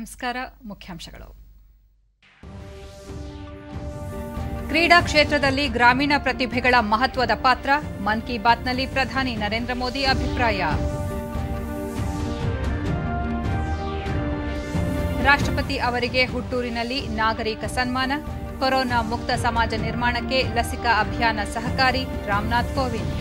ನಮಸ್ಕಾರ. ಮುಖ್ಯಾಂಶಗಳು. ಕ್ರೀಡಾ ಕ್ಷೇತ್ರದಲ್ಲಿ ಗ್ರಾಮೀಣ ಪ್ರತಿಭೆಗಳ ಮಹತ್ವದ ಪಾತ್ರ. ಮನ್ ಕಿ ಬಾತ್ನಲ್ಲಿ ಪ್ರಧಾನಿ ನರೇಂದ್ರ ಮೋದಿ ಅಭಿಪ್ರಾಯ. ರಾಷ್ಟ್ರಪತಿ ಅವರಿಗೆ ಹುಟ್ಟೂರಿನಲ್ಲಿ ನಾಗರಿಕ ಸನ್ಮಾನ. ಕೊರೋನಾ ಮುಕ್ತ ಸಮಾಜ ನಿರ್ಮಾಣಕ್ಕೆ ಲಸಿಕಾ ಅಭಿಯಾನ ಸಹಕಾರಿ. ರಾಮನಾಥ್ ಕೋವಿಂದ್.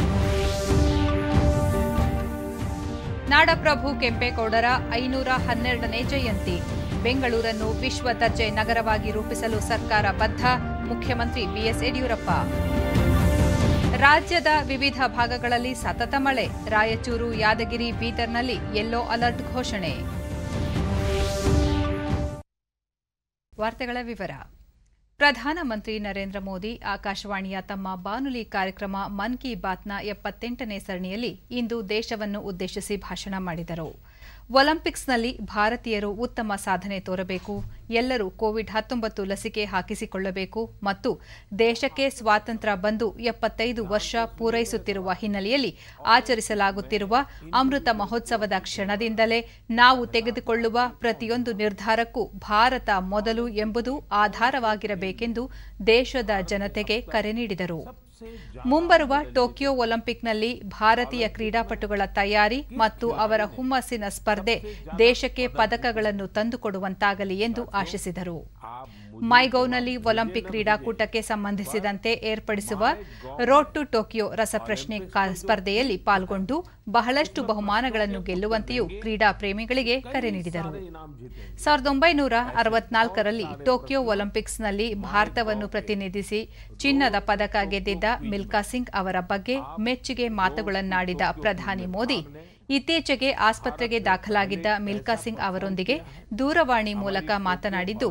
ನಾಡಪ್ರಭು ಕೆಂಪೇಗೌಡರ 512ನೇ ಜಯಂತಿ. ಬೆಂಗಳೂರನ್ನು ವಿಶ್ವ ದರ್ಜೆ ನಗರವಾಗಿ ರೂಪಿಸಲು ಸರ್ಕಾರ ಬದ್ಧ. ಮುಖ್ಯಮಂತ್ರಿ ಬಿಎಸ್ ಯಡಿಯೂರಪ್ಪ. ರಾಜ್ಯದ ವಿವಿಧ ಭಾಗಗಳಲ್ಲಿ ಸತತ ಮಳೆ. ರಾಯಚೂರು, ಯಾದಗಿರಿ, ಬೀದರ್ನಲ್ಲಿ ಯೆಲ್ಲೋ ಅಲರ್ಟ್ ಘೋಷಣೆ. ವಾರ್ತೆಗಳ ವಿವರ. ಪ್ರಧಾನಮಂತ್ರಿ ನರೇಂದ್ರ ಮೋದಿ ಆಕಾಶವಾಣಿಯ ತಮ್ಮ ಬಾನುಲಿ ಕಾರ್ಯಕ್ರಮ ಮನ್ ಕಿ ಬಾತ್ನ 78ನೇ ಸರಣಿಯಲ್ಲಿ ಇಂದು ದೇಶವನ್ನು ಉದ್ದೇಶಿಸಿ ಭಾಷಣ ಮಾಡಿದರು. ಒಲಿಂಪಿಕ್ಸ್ನಲ್ಲಿ ಭಾರತೀಯರು ಉತ್ತಮ ಸಾಧನೆ ತೋರಬೇಕು, ಎಲ್ಲರೂ ಕೋವಿಡ್-19 ಲಸಿಕೆ ಹಾಕಿಸಿಕೊಳ್ಳಬೇಕು ಮತ್ತು ದೇಶಕ್ಕೆ ಸ್ವಾತಂತ್ರ್ಯ ಬಂದು 75 ವರ್ಷ ಪೂರೈಸುತ್ತಿರುವ ಹಿನ್ನೆಲೆಯಲ್ಲಿ ಆಚರಿಸಲಾಗುತ್ತಿರುವ ಅಮೃತ ಮಹೋತ್ಸವದ ಕ್ಷಣದಿಂದಲೇ ನಾವು ತೆಗೆದುಕೊಳ್ಳುವ ಪ್ರತಿಯೊಂದು ನಿರ್ಧಾರಕ್ಕೂ ಭಾರತ ಮೊದಲು ಎಂಬುದು ಆಧಾರವಾಗಿರಬೇಕೆಂದು ದೇಶದ ಜನತೆಗೆ ಕರೆ ನೀಡಿದರು. ಮುಂಬರುವ ಟೋಕಿಯೋ ಒಲಿಂಪಿಕ್ನಲ್ಲಿ ಭಾರತೀಯ ಕ್ರೀಡಾಪಟುಗಳ ತಯಾರಿ ಮತ್ತು ಅವರ ಹುಮ್ಮಸ್ಸಿನ ಸ್ಪರ್ಧೆ ದೇಶಕ್ಕೆ ಪದಕಗಳನ್ನು ತಂದುಕೊಡುವಂತಾಗಲಿ ಎಂದು ಆಶಿಸಿದರು. ಮೈಗೌನಲ್ಲಿ ಒಲಿಂಪಿಕ್ ಕ್ರೀಡಾಕೂಟಕ್ಕೆ ಸಂಬಂಧಿಸಿದಂತೆ ಏರ್ಪಡಿಸುವ ರೋಡ್ ಟು ಟೋಕಿಯೋ ರಸಪ್ರಶ್ನೆ ಸ್ಪರ್ಧೆಯಲ್ಲಿ ಪಾಲ್ಗೊಂಡು ಬಹಳಷ್ಟು ಬಹುಮಾನಗಳನ್ನು ಗೆಲ್ಲುವಂತೆಯೂ ಕ್ರೀಡಾ ಪ್ರೇಮಿಗಳಿಗೆ ಕರೆ ನೀಡಿದರು. 1964ರಲ್ಲಿ ಟೋಕಿಯೋ ಒಲಿಂಪಿಕ್ಸ್ನಲ್ಲಿ ಭಾರತವನ್ನು ಪ್ರತಿನಿಧಿಸಿ ಚಿನ್ನದ ಪದಕ ಗೆದ್ದಿದ್ದ ಮಿಲ್ಕಾ ಸಿಂಗ್ ಅವರ ಬಗ್ಗೆ ಮೆಚ್ಚುಗೆ ಮಾತುಗಳನ್ನಾಡಿದ ಪ್ರಧಾನಿ ಮೋದಿ, ಇತ್ತೀಚೆಗೆ ಆಸ್ಪತ್ರೆಗೆ ದಾಖಲಾಗಿದ್ದ ಮಿಲ್ಕಾ ಸಿಂಗ್ ಅವರೊಂದಿಗೆ ದೂರವಾಣಿ ಮೂಲಕ ಮಾತನಾಡಿದ್ದು,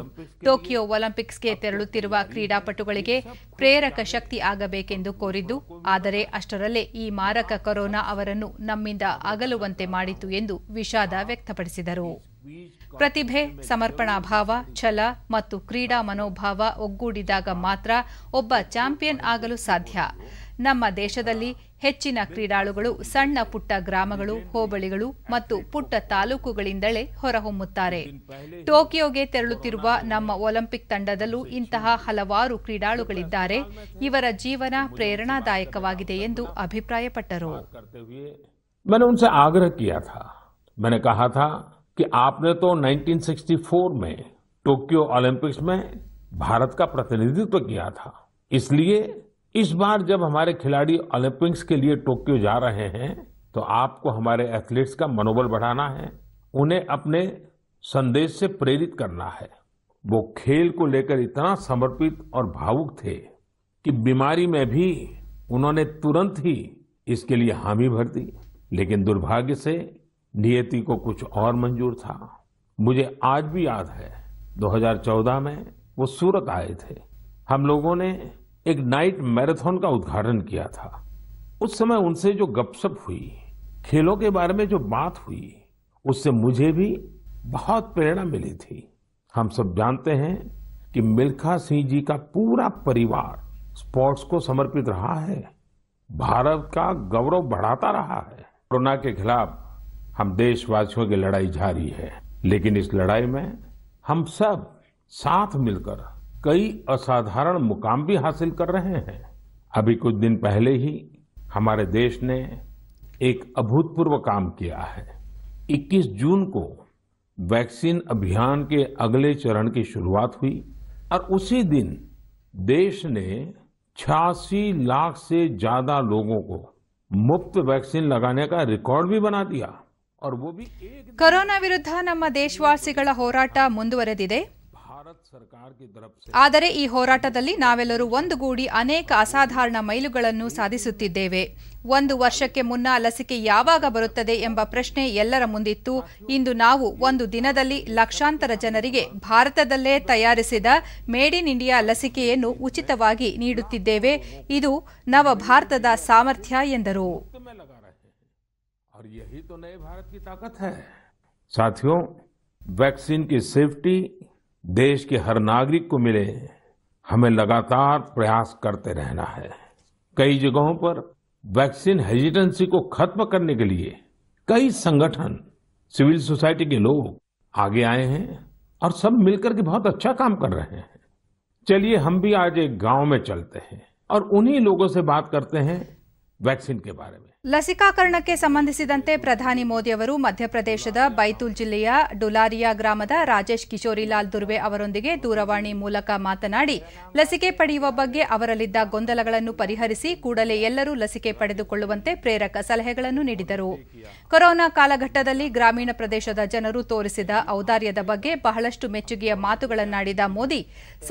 ಟೋಕಿಯೋ ಒಲಿಂಪಿಕ್ಸ್ಗೆ ತೆರಳುತ್ತಿರುವ ಕ್ರೀಡಾಪಟುಗಳಿಗೆ ಪ್ರೇರಕ ಶಕ್ತಿ ಆಗಬೇಕೆಂದು ಕೋರಿದ್ದು, ಆದರೆ ಅಷ್ಟರಲ್ಲೇ ಈ ಮಾರಕ ಕೊರೋನಾ ಅವರನ್ನು ನಮ್ಮಿಂದ ಅಗಲುವಂತೆ ಮಾಡಿತು ಎಂದು ವಿಷಾದ ವ್ಯಕ್ತಪಡಿಸಿದರು. ಪ್ರತಿಭೆ, ಸಮರ್ಪಣಾ ಭಾವ, ಛಲ ಮತ್ತು ಕ್ರೀಡಾ ಮನೋಭಾವ ಒಗ್ಗೂಡಿದಾಗ ಮಾತ್ರ ಒಬ್ಬ ಚಾಂಪಿಯನ್ ಆಗಲು ಸಾಧ್ಯ. ನಮ್ಮ ದೇಶದಲ್ಲಿ ಹೆಚ್ಚಿನ ಕ್ರೀಡಾಳುಗಳು ಸಣ್ಣ ಪುಟ್ಟ ಗ್ರಾಮಗಳು, ಹೋಬಳಿಗಳು ಮತ್ತು ಪುಟ್ಟ ತಾಲೂಕುಗಳಿಂದಲೇ ಹೊರಹೊಮ್ಮುತ್ತಾರೆ. ಟೋಕಿಯೋಗೆ ತೆರಳುತ್ತಿರುವ ನಮ್ಮ ಒಲಿಂಪಿಕ್ ತಂಡದಲ್ಲೂ ಇಂತಹ ಹಲವಾರು ಕ್ರೀಡಾಳುಗಳಿದ್ದಾರೆ. ಇವರ ಜೀವನ ಪ್ರೇರಣಾದಾಯಕವಾಗಿದೆ ಎಂದು ಅಭಿಪ್ರಾಯಪಟ್ಟರು. कि आपने तो 1964 में टोक्यो ओलंपिक्स में भारत का प्रतिनिधित्व किया था, इसलिए इस बार जब हमारे खिलाड़ी ओलंपिक्स के लिए टोक्यो जा रहे हैं तो आपको हमारे एथलीट्स का मनोबल बढ़ाना है, उन्हें अपने संदेश से प्रेरित करना है. वो खेल को लेकर इतना समर्पित और भावुक थे कि बीमारी में भी उन्होंने तुरंत ही इसके लिए हामी भर दी, लेकिन दुर्भाग्य से नियति को कुछ और मंजूर था. मुझे आज भी याद है 2014 में वो सूरत आए थे. हम लोगों ने एक नाइट मैराथन का उद्घाटन किया था. उस समय उनसे जो गपशप हुई, खेलों के बारे में जो बात हुई, उससे मुझे भी बहुत प्रेरणा मिली थी. हम सब जानते हैं कि मिल्खा सिंह जी का पूरा परिवार स्पोर्ट्स को समर्पित रहा है, भारत का गौरव बढ़ाता रहा है. कोरोना के खिलाफ हम देशवासियों की लड़ाई जारी है, लेकिन इस लड़ाई में हम सब साथ मिलकर कई असाधारण मुकाम भी हासिल कर रहे हैं. अभी कुछ दिन पहले ही हमारे देश ने एक अभूतपूर्व काम किया है. 21 जून को वैक्सीन अभियान के अगले चरण की शुरुआत हुई और उसी दिन देश ने 86 लाख से ज्यादा लोगों को मुफ्त वैक्सीन लगाने का रिकॉर्ड भी बना दिया. ಕೊರೋನಾ ವಿರುದ್ಧ ನಮ್ಮ ದೇಶವಾಸಿಗಳ ಹೋರಾಟ ಮುಂದುವರೆದಿದೆ. ಆದರೆ ಈ ಹೋರಾಟದಲ್ಲಿ ನಾವೆಲ್ಲರೂ ಒಂದುಗೂಡಿ ಅನೇಕ ಅಸಾಧಾರಣ ಮೈಲುಗಳನ್ನು ಸಾಧಿಸುತ್ತಿದ್ದೇವೆ. 1 ವರ್ಷಕ್ಕೆ ಮುನ್ನ ಲಸಿಕೆ ಯಾವಾಗ ಬರುತ್ತದೆ ಎಂಬ ಪ್ರಶ್ನೆ ಎಲ್ಲರ ಮುಂದಿತ್ತು. ಇಂದು ನಾವು ಒಂದು ದಿನದಲ್ಲಿ ಲಕ್ಷಾಂತರ ಜನರಿಗೆ ಭಾರತದಲ್ಲೇ ತಯಾರಿಸಿದ ಮೇಡ್ ಇನ್ ಇಂಡಿಯಾ ಲಸಿಕೆಯನ್ನು ಉಚಿತವಾಗಿ ನೀಡುತ್ತಿದ್ದೇವೆ. ಇದು ನವ ಭಾರತದ ಸಾಮರ್ಥ್ಯ ಎಂದರು. और यही तो नए भारत की ताकत है. साथियों, वैक्सीन की सेफ्टी देश के हर नागरिक को मिले, हमें लगातार प्रयास करते रहना है. कई जगहों पर वैक्सीन हेजिटेंसी को खत्म करने के लिए कई संगठन, सिविल सोसाइटी के लोग आगे आए हैं और सब मिलकर के बहुत अच्छा काम कर रहे हैं। चलिए हम भी आज एक गांव में चलते हैं और उन्हीं लोगों से बात करते हैं वैक्सीन के बारे में। ಲಸಿಕಾಕರಣಕ್ಕೆ ಸಂಬಂಧಿಸಿದಂತೆ ಪ್ರಧಾನಿ ಮೋದಿ ಅವರು ಮಧ್ಯಪ್ರದೇಶದ ಬೈತೂಲ್ ಜಿಲ್ಲೆಯ ಡುಲಾರಿಯಾ ಗ್ರಾಮದ ರಾಜೇಶ್ ಕಿಶೋರಿಲಾಲ್ ದುರ್ವೆ ಅವರೊಂದಿಗೆ ದೂರವಾಣಿ ಮೂಲಕ ಮಾತನಾಡಿ ಲಸಿಕೆ ಪಡೆಯುವ ಬಗ್ಗೆ ಅವರಲ್ಲಿದ್ದ ಗೊಂದಲಗಳನ್ನು ಪರಿಹರಿಸಿ ಕೂಡಲೇ ಎಲ್ಲರೂ ಲಸಿಕೆ ಪಡೆದುಕೊಳ್ಳುವಂತೆ ಪ್ರೇರಕ ಸಲಹೆಗಳನ್ನು ನೀಡಿದರು. ಕೊರೋನಾ ಕಾಲಘಟ್ಟದಲ್ಲಿ ಗ್ರಾಮೀಣ ಪ್ರದೇಶದ ಜನರು ತೋರಿಸಿದ ಔದಾರ್ಯದ ಬಗ್ಗೆ ಬಹಳಷ್ಟು ಮೆಚ್ಚುಗೆಯ ಮಾತುಗಳನ್ನಾಡಿದ ಮೋದಿ,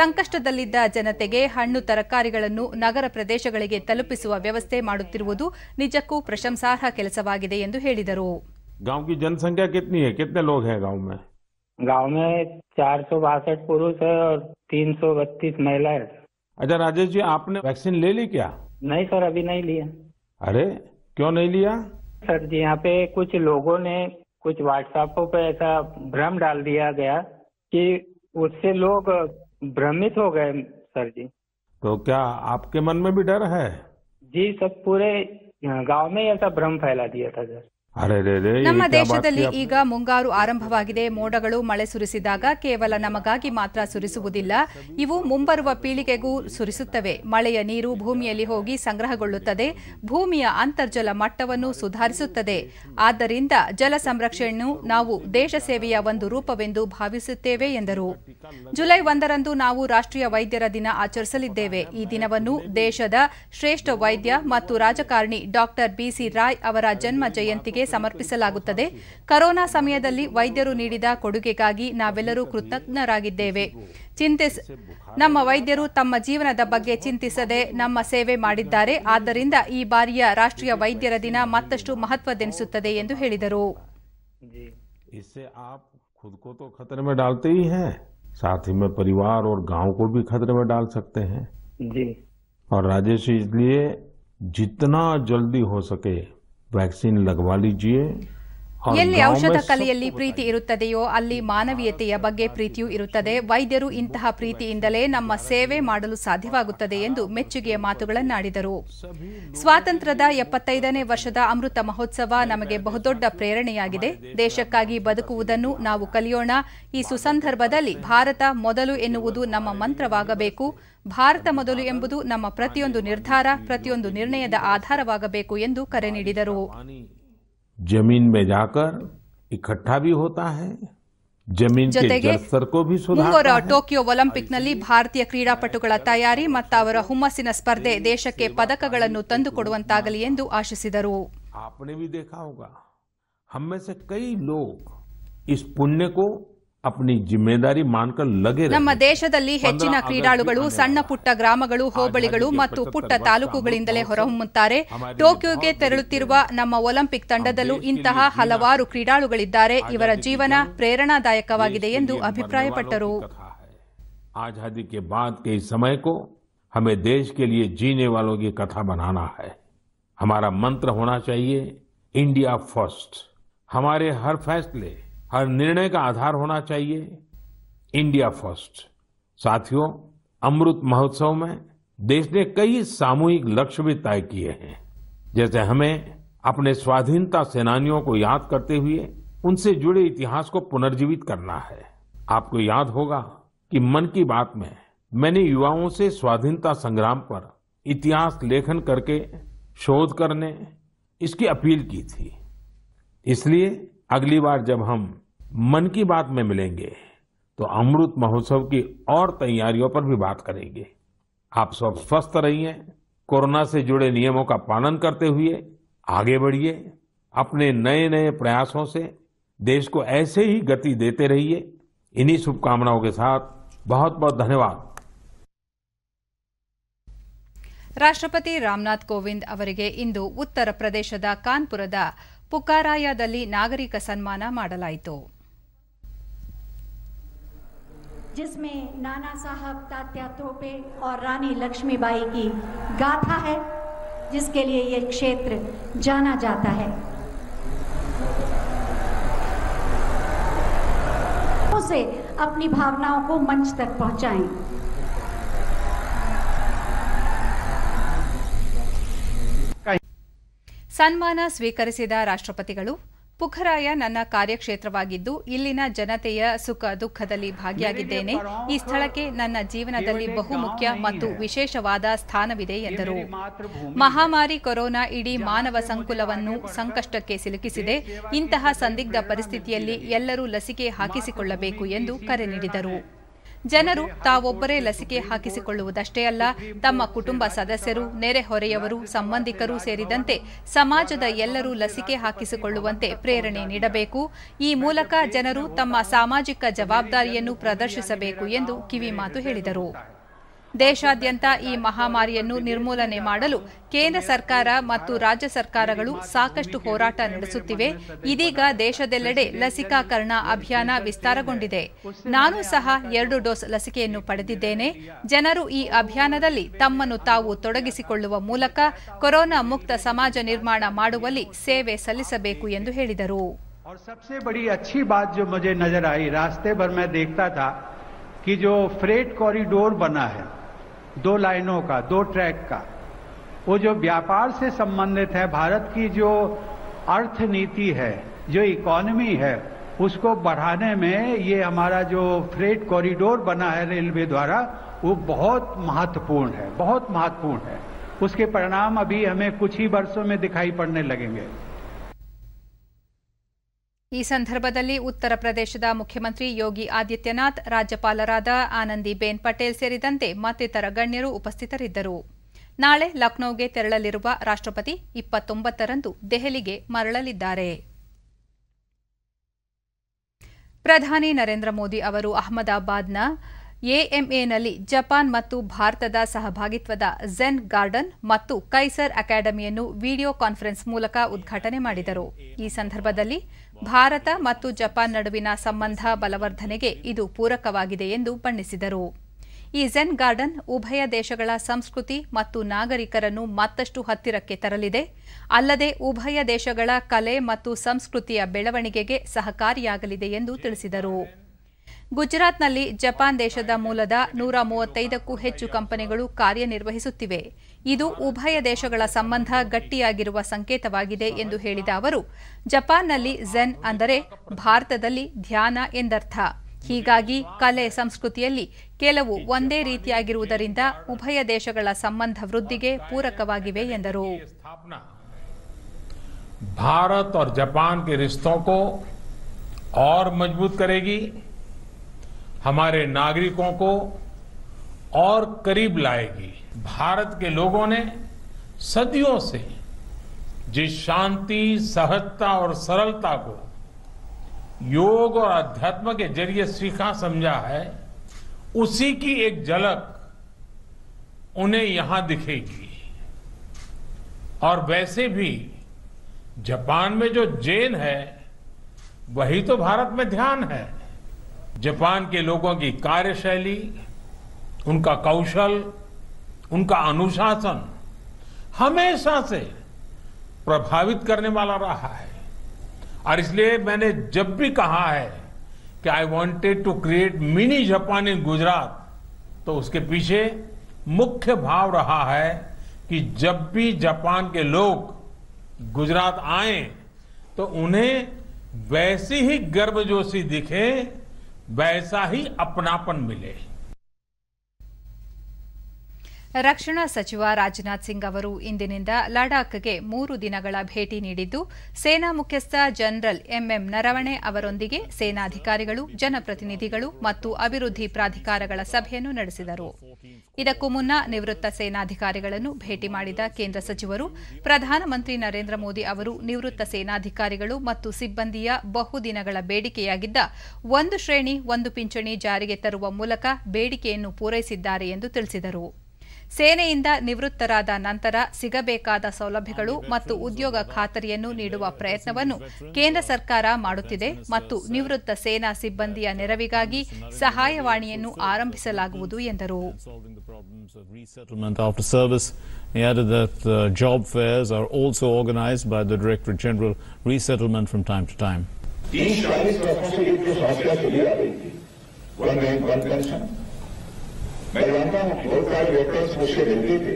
ಸಂಕಷ್ಟದಲ್ಲಿದ್ದ ಜನತೆಗೆ ಹಣ್ಣು ತರಕಾರಿಗಳನ್ನು ನಗರ ಪ್ರದೇಶಗಳಿಗೆ ತಲುಪಿಸುವ ವ್ಯವಸ್ಥೆ ಮಾಡುತ್ತಿರುವುದು ನಿಜಕ್ಕೂ ಪ್ರಶಂಸಾರ್ಹ ಕೆಲಸವಾಗಿದೆ ಎಂದು ಹೇಳಿದರು. गांव की जनसंख्या कितनी है, कितने लोग हैं गांव में? गांव में 462 पुरुष है और 332 महिलाएं। अच्छा राजेश जी, आपने वैक्सीन ले ली क्या? नहीं सर, अभी नहीं लिया। अरे क्यों नहीं लिया? सर जी, यहाँ पे कुछ लोगों ने कुछ व्हाट्सएप पे ऐसा भ्रम डाल दिया गया कि उससे लोग भ्रमित हो गए सर जी। तो क्या आपके मन में भी डर है? जी, सब पूरे गांव में ऐसा भ्रम फैला दिया था सर। अरे रे रे, ನಮ್ಮ ದೇಶದಲ್ಲಿ ಈಗ ಮುಂಗಾರು ಆರಂಭವಾಗಿದೆ. ಮೋಡಗಳು ಮಳೆ ಸುರಿಸಿದಾಗ ಕೇವಲ ನಮಗಾಗಿ ಮಾತ್ರ ಸುರಿಸುವುದಿಲ್ಲ, ಇವು ಮುಂಬರುವ ಪೀಳಿಗೆಗೂ ಸುರಿಸುತ್ತವೆ. ಮಳೆಯ ನೀರು ಭೂಮಿಯಲ್ಲಿ ಹೋಗಿ ಸಂಗ್ರಹಗೊಳ್ಳುತ್ತದೆ, ಭೂಮಿಯ ಅಂತರ್ಜಲ ಮಟ್ಟವನ್ನು ಸುಧಾರಿಸುತ್ತದೆ. ಆದ್ದರಿಂದ ಜಲ ಸಂರಕ್ಷಣೆಯನ್ನು ನಾವು ದೇಶ ಸೇವೆಯ ಒಂದು ರೂಪವೆಂದು ಭಾವಿಸುತ್ತೇವೆ ಎಂದರು. ಜುಲೈ 1ರಂದು ನಾವು ರಾಷ್ಟ್ರೀಯ ವೈದ್ಯರ ದಿನ ಆಚರಿಸಲಿದ್ದೇವೆ. ಈ ದಿನವನ್ನು ದೇಶದ ಶ್ರೇಷ್ಠ ವೈದ್ಯ ಮತ್ತು ರಾಜಕಾರಣಿ ಡಾಕ್ಟರ್ ಬಿಸಿ ರಾಯ್ ಅವರ ಜನ್ಮ ಜಯಂತಿಗೆ ಸಮರ್ಪಿಸಲಾಗುತ್ತದೆ. ಕೊರೋನಾ ಸಮಯದಲ್ಲಿ ವೈದ್ಯರು ನೀಡಿದ ಕೊಡುಗೆಗಾಗಿ ನಾವೆಲ್ಲರೂ ಕೃತಜ್ಞರಾಗಿದ್ದೇವೆ. ನಮ್ಮ ವೈದ್ಯರು ತಮ್ಮ ಜೀವನದ ಬಗ್ಗೆ ಚಿಂತಿಸದೆ ನಮ್ಮ ಸೇವೆ ಮಾಡಿದ್ದಾರೆ. ಆದ್ದರಿಂದ ಈ ಬಾರಿಯ ರಾಷ್ಟ್ರೀಯ ವೈದ್ಯರ ದಿನ ಮತ್ತಷ್ಟು ಮಹತ್ವದೆನಿಸುತ್ತದೆ ಎಂದು ಹೇಳಿದರು. इससे आप खुद को तो खतरे में डालते ही हैं, साथ ही में परिवार और गांव को भी खतरे में डाल सकते हैं जी। और राजेश, इसलिए जितना जल्दी हो सके वैक्सीन लगवा लीजिए. ಎಲ್ಲಿ ಔಷಧ ಕಲೆಯಲ್ಲಿ ಪ್ರೀತಿ ಇರುತ್ತದೆಯೋ ಅಲ್ಲಿ ಮಾನವೀಯತೆಯ ಬಗ್ಗೆ ಪ್ರೀತಿಯೂ ಇರುತ್ತದೆ. ವೈದ್ಯರು ಇಂತಹ ಪ್ರೀತಿಯಿಂದಲೇ ನಮ್ಮ ಸೇವೆ ಮಾಡಲು ಸಾಧ್ಯವಾಗುತ್ತದೆ ಎಂದು ಮೆಚ್ಚುಗೆಯ ಮಾತುಗಳನ್ನಾಡಿದರು. ಸ್ವಾತಂತ್ರ್ಯದ 75ನೇ ವರ್ಷದ ಅಮೃತ ಮಹೋತ್ಸವ ನಮಗೆ ಬಹುದೊಡ್ಡ ಪ್ರೇರಣೆಯಾಗಿದೆ. ದೇಶಕ್ಕಾಗಿ ಬದುಕುವುದನ್ನು ನಾವು ಕಲಿಯೋಣ. ಈ ಸುಸಂದರ್ಭದಲ್ಲಿ ಭಾರತ ಮೊದಲು ಎನ್ನುವುದು ನಮ್ಮ ಮಂತ್ರವಾಗಬೇಕು. ಭಾರತ ಮೊದಲು ಎಂಬುದು ನಮ್ಮ ಪ್ರತಿಯೊಂದು ನಿರ್ಧಾರ, ಪ್ರತಿಯೊಂದು ನಿರ್ಣಯದ ಆಧಾರವಾಗಬೇಕು ಎಂದು ಕರೆ ನೀಡಿದರು. जमीन में जाकर इकट्ठा भी होता है, जमीन के जलस्तर को भी ಮುಂಬರುವ ಟೋಕಿಯೋ ಒಲಿಂಪಿಕ್ನಲ್ಲಿ ಭಾರತೀಯ ಕ್ರೀಡಾಪಟುಗಳ ತಯಾರಿ ಮತ್ತು ಅವರ ಹುಮ್ಮಸ್ಸಿನ ಸ್ಪರ್ಧೆ ದೇಶಕ್ಕೆ ಪದಕಗಳನ್ನು ತಂದುಕೊಡುವಂತಾಗಲಿ ಎಂದು ಆಶಿಸಿದರು. आपने भी देखा होगा, हम में से कई लोग इस पुण्य को अपनी जिम्मेदारी मानकर लगे रहे. ನಮ್ಮ ದೇಶದಲ್ಲಿ ಹೆಚ್ಚಿನ ಕ್ರೀಡಾಳುಗಳು ಸಣ್ಣ ಪುಟ್ಟ ಗ್ರಾಮಗಳು, ಹೋಬಳಿಗಳು ಮತ್ತು ಪುಟ್ಟ ತಾಲೂಕುಗಳಿಂದಲೇ ಹೊರಹೊಮ್ಮುತ್ತಾರೆ. ಟೋಕಿಯೋಗೆ ತೆರಳುತ್ತಿರುವ ನಮ್ಮ ಒಲಿಂಪಿಕ್ ತಂಡದಲ್ಲೂ ಇಂತಹ ಹಲವಾರು ಕ್ರೀಡಾಳುಗಳಿದ್ದಾರೆ. ಇವರ ಜೀವನ ಪ್ರೇರಣಾದಾಯಕವಾಗಿದೆ ಎಂದು ಅಭಿಪ್ರಾಯಪಟ್ಟರು. आजादी के बाद के इस समय को हमें देश के लिए जीने वालों की कथा बनाना है. हमारा मंत्र होना चाहिए इंडिया फर्स्ट. हमारे हर फैसले, हर निर्णय का आधार होना चाहिए इंडिया फर्स्ट. साथियों, अमृत महोत्सव में देश ने कई सामूहिक लक्ष्य भी तय किए हैं. जैसे हमें अपने स्वाधीनता सेनानियों को याद करते हुए उनसे जुड़े इतिहास को पुनर्जीवित करना है. आपको याद होगा कि मन की बात में मैंने युवाओं से स्वाधीनता संग्राम पर इतिहास लेखन करके शोध करने इसकी अपील की थी. इसलिए अगली बार जब हम मन की बात में मिलेंगे तो अमृत महोत्सव की और तैयारियों पर भी बात करेंगे. आप सब स्वस्थ रहिए, कोरोना से जुड़े नियमों का पालन करते हुए आगे बढ़िए. अपने नए नए प्रयासों से देश को ऐसे ही गति देते रहिए. इन्हीं शुभकामनाओं के साथ बहुत बहुत धन्यवाद. ರಾಷ್ಟ್ರಪತಿ ರಾಮನಾಥ್ ಕೋವಿಂದ್ ಅವರಿಗೆ ಇಂದು ಉತ್ತರ ಪ್ರದೇಶದ ಕಾನ್ಪುರದ ಪುಕಾರಾಯಾದಲ್ಲಿ ನಾಗರಿಕ ಸನ್ಮಾನ ಮಾಡಲಾಯಿತು. जिसमें नाना साहब तात्या तोपे और रानी लक्ष्मीबाई की गाथा है, जिसके लिए ये क्षेत्र जाना जाता है. उसे अपनी भावनाओं को मंच तक पहुंचाएं. ಸನ್ಮಾನ ಸ್ವೀಕರಿಸಿದ ರಾಷ್ಟ್ರಪತಿಗಳು ಪುಖರಾಯ ನನ್ನ ಕಾರ್ಯಕ್ಷೇತ್ರವಾಗಿದ್ದು ಇಲ್ಲಿನ ಜನತೆಯ ಸುಖ ದುಃಖದಲ್ಲಿ ಭಾಗಿಯಾಗಿದ್ದೇನೆ. ಈ ಸ್ಥಳಕ್ಕೆ ನನ್ನ ಜೀವನದಲ್ಲಿ ಬಹುಮುಖ್ಯ ಮತ್ತು ವಿಶೇಷವಾದ ಸ್ಥಾನವಿದೆ ಎಂದರು. ಮಹಾಮಾರಿ ಕೊರೋನಾ ಇಡೀ ಮಾನವ ಸಂಕುಲವನ್ನು ಸಂಕಷ್ಟಕ್ಕೆ ಸಿಲುಕಿಸಿದೆ. ಇಂತಹ ಸಂದಿಗ್ಧ ಪರಿಸ್ಥಿತಿಯಲ್ಲಿ ಎಲ್ಲರೂ ಲಸಿಕೆ ಹಾಕಿಸಿಕೊಳ್ಳಬೇಕು ಎಂದು ಕರೆ ನೀಡಿದರು. ಜನರು ತಾವೊಬ್ಬರೇ ಲಸಿಕೆ ಹಾಕಿಸಿಕೊಳ್ಳುವುದಷ್ಟೇ ಅಲ್ಲ, ತಮ್ಮ ಕುಟುಂಬ ಸದಸ್ಯರು, ನೆರೆಹೊರೆಯವರು, ಸಂಬಂಧಿಕರು ಸೇರಿದಂತೆ ಸಮಾಜದ ಎಲ್ಲರೂ ಲಸಿಕೆ ಹಾಕಿಸಿಕೊಳ್ಳುವಂತೆ ಪ್ರೇರಣೆ ನೀಡಬೇಕು. ಈ ಮೂಲಕ ಜನರು ತಮ್ಮ ಸಾಮಾಜಿಕ ಜವಾಬ್ದಾರಿಯನ್ನು ಪ್ರದರ್ಶಿಸಬೇಕು ಎಂದು ಕಿವಿಮಾತು ಹೇಳಿದರು. ದೇಶಾದ್ಯಂತ ಈ ಮಹಾಮಾರಿಯನ್ನು ನಿರ್ಮೂಲನೆ ಮಾಡಲು ಕೇಂದ್ರ ಸರ್ಕಾರ ಮತ್ತು ರಾಜ್ಯ ಸರ್ಕಾರಗಳು ಸಾಕಷ್ಟು ಹೋರಾಟ ನಡೆಸುತ್ತಿವೆ. ಇದೀಗ ದೇಶದೆಲ್ಲೆಡೆ ಲಸಿಕಾಕರಣ ಅಭಿಯಾನ ವಿಸ್ತಾರಗೊಂಡಿದೆ. ನಾನು ಸಹ 2 ಡೋಸ್ ಲಸಿಕೆಯನ್ನು ಪಡೆದಿದ್ದೇನೆ. ಜನರು ಈ ಅಭಿಯಾನದಲ್ಲಿ ತಮ್ಮನ್ನು ತಾವು ತೊಡಗಿಸಿಕೊಳ್ಳುವ ಮೂಲಕ ಕೊರೋನಾ ಮುಕ್ತ ಸಮಾಜ ನಿರ್ಮಾಣ ಮಾಡುವಲ್ಲಿ ಸೇವೆ ಸಲ್ಲಿಸಬೇಕು ಎಂದು ಹೇಳಿದರು. और सबसे बड़ी अच्छी बात जो मुझे नजर आई, रास्ते भर मैं देखता था कि जो फ्रेट कॉरिडोर बना है 2 लाइनों का, 2 ट्रैक का, वो जो व्यापार से संबंधित है, भारत की जो अर्थनीति है, जो इकोनॉमी है, उसको बढ़ाने में ये हमारा जो फ्रेट कॉरिडोर बना है रेलवे द्वारा, वो बहुत महत्वपूर्ण है, बहुत महत्वपूर्ण है. उसके परिणाम अभी हमें कुछ ही वर्षों में दिखाई पड़ने लगेंगे. ಈ ಸಂದರ್ಭದಲ್ಲಿ ಉತ್ತರ ಪ್ರದೇಶದ ಮುಖ್ಯಮಂತ್ರಿ ಯೋಗಿ ಆದಿತ್ಯನಾಥ್, ರಾಜ್ಯಪಾಲರಾದ ಆನಂದಿಬೆನ್ ಪಟೇಲ್ ಸೇರಿದಂತೆ ಮತ್ತಿತರ ಗಣ್ಯರು ಉಪಸ್ಥಿತರಿದ್ದರು. ನಾಳೆ ಲಖನೌಗೆ ತೆರಳಲಿರುವ ರಾಷ್ಟ್ರಪತಿ 29ರಂದು ದೆಹಲಿಗೆ ಮರಳಲಿದ್ದಾರೆ. ಪ್ರಧಾನಿ ನರೇಂದ್ರ ಮೋದಿ ಅವರು ಅಹಮದಾಬಾದ್ನ ಎಎಂಎನಲ್ಲಿ ಜಪಾನ್ ಮತ್ತು ಭಾರತದ ಸಹಭಾಗಿತ್ವದ ಝೆನ್ ಗಾರ್ಡನ್ ಮತ್ತು ಕೈಸರ್ ಅಕಾಡೆಮಿಯನ್ನು ವಿಡಿಯೋ ಕಾನ್ಫರೆನ್ಸ್ ಮೂಲಕ ಉದ್ಘಾಟನೆ ಮಾಡಿದರು. ಈ ಸಂದರ್ಭದಲ್ಲಿ ಭಾರತ ಮತ್ತು ಜಪಾನ್ ನಡುವಿನ ಸಂಬಂಧ ಬಲವರ್ಧನೆಗೆ ಇದು ಪೂರಕವಾಗಿದೆ ಎಂದು ಬಣ್ಣಿಸಿದರು. ಈ ಝೆನ್ ಗಾರ್ಡನ್ ಉಭಯ ದೇಶಗಳ ಸಂಸ್ಕೃತಿ ಮತ್ತು ನಾಗರಿಕರನ್ನು ಮತ್ತಷ್ಟು ಹತ್ತಿರಕ್ಕೆ ತರಲಿದೆ. ಅಲ್ಲದೆ ಉಭಯ ದೇಶಗಳ ಕಲೆ ಮತ್ತು ಸಂಸ್ಕೃತಿಯ ಬೆಳವಣಿಗೆಗೆ ಸಹಕಾರಿಯಾಗಲಿದೆ ಎಂದು ತಿಳಿಸಿದರು. ಗುಜರಾತ್ನಲ್ಲಿ ಜಪಾನ್ ದೇಶದ ಮೂಲದ 135ಕ್ಕೂ ಹೆಚ್ಚು ಕಂಪನಿಗಳು ಕಾರ್ಯನಿರ್ವಹಿಸುತ್ತಿವೆ. ಇದು ಉಭಯ ದೇಶಗಳ ಸಂಬಂಧ ಗಟ್ಟಿಯಾಗಿರುವ ಸಂಕೇತವಾಗಿದೆ ಎಂದು ಹೇಳಿದ ಅವರು, ಜಪಾನ್ನಲ್ಲಿ ಝೆನ್ ಅಂದರೆ ಭಾರತದಲ್ಲಿ ಧ್ಯಾನ ಎಂದರ್ಥ. ಹೀಗಾಗಿ ಕಲೆ ಸಂಸ್ಕೃತಿಯಲ್ಲಿ ಕೆಲವು ಒಂದೇ ರೀತಿಯಾಗಿರುವುದರಿಂದ ಉಭಯ ದೇಶಗಳ ಸಂಬಂಧ ವೃದ್ಧಿಗೆ ಪೂರಕವಾಗಿವೆ ಎಂದರು. भारत और जापान के रिश्तों को और मजबूत करेगी, हमारे नागरिकों को और करीब लाएगी. भारत के लोगों ने सदियों से जिस शांति, सहजता और सरलता को योग और अध्यात्म के जरिए सीखा समझा है, उसी की एक झलक उन्हें यहां दिखेगी. और वैसे भी जापान में जो जैन है वही तो भारत में ध्यान है. जापान के लोगों की कार्यशैली, उनका कौशल, उनका अनुशासन हमेशा से प्रभावित करने वाला रहा है. और इसलिए मैंने जब भी कहा है कि I wanted to create mini Japan in Gujarat, तो उसके पीछे मुख्य भाव रहा है कि जब भी जापान के लोग गुजरात आए तो उन्हें वैसी ही गर्मजोशी दिखे, वैसा ही अपनापन मिले. ರಕ್ಷಣಾ ಸಚಿವ ರಾಜನಾಥ್ ಸಿಂಗ್ ಅವರು ಇಂದಿನಿಂದ ಲಡಾಖ್ಗೆ 3 ದಿನಗಳ ಭೇಟಿ ನೀಡಿದ್ದು, ಸೇನಾ ಮುಖ್ಯಸ್ಥ ಜನರಲ್ ಎಂಎಂ ನರವಣೆ ಅವರೊಂದಿಗೆ ಸೇನಾಧಿಕಾರಿಗಳು, ಜನಪ್ರತಿನಿಧಿಗಳು ಮತ್ತು ಅಭಿವೃದ್ಧಿ ಪ್ರಾಧಿಕಾರಗಳ ಸಭೆಯನ್ನು ನಡೆಸಿದರು. ಇದಕ್ಕೂ ಮುನ್ನ ನಿವೃತ್ತ ಸೇನಾಧಿಕಾರಿಗಳನ್ನು ಭೇಟಿ ಮಾಡಿದ ಕೇಂದ್ರ ಸಚಿವರು, ಪ್ರಧಾನಮಂತ್ರಿ ನರೇಂದ್ರ ಮೋದಿ ಅವರು ನಿವೃತ್ತ ಸೇನಾಧಿಕಾರಿಗಳು ಮತ್ತು ಸಿಬ್ಬಂದಿಯ ಬಹುದಿನಗಳ ಬೇಡಿಕೆಯಾಗಿದ್ದ 1 ಶ್ರೇಣಿ 1 ಪಿಂಚಣಿ ಜಾರಿಗೆ ತರುವ ಮೂಲಕ ಬೇಡಿಕೆಯನ್ನು ಪೂರೈಸಿದ್ದಾರೆ ಎಂದು ತಿಳಿಸಿದರು. ಸೇನೆಯಿಂದ ನಿವೃತ್ತರಾದ ನಂತರ ಸಿಗಬೇಕಾದ ಸೌಲಭ್ಯಗಳು ಮತ್ತು ಉದ್ಯೋಗ ಖಾತರಿಯನ್ನು ನೀಡುವ ಪ್ರಯತ್ನವನ್ನು ಕೇಂದ್ರ ಸರ್ಕಾರ ಮಾಡುತ್ತಿದೆ ಮತ್ತು ನಿವೃತ್ತ ಸೇನಾ ಸಿಬ್ಬಂದಿಯ ನೆರವಿಗಾಗಿ ಸಹಾಯವಾಣಿಯನ್ನು ಆರಂಭಿಸಲಾಗುವುದು ಎಂದರು. He added that job fairs are also organized by the Directorate General Resettlement from time to time. 30-40 वर्षों से ये जो समस्या चली आ रही थी, वन पेंशन, मैं जानता हूं बहुत सारे वर्कर्स मुझसे मिलते थे.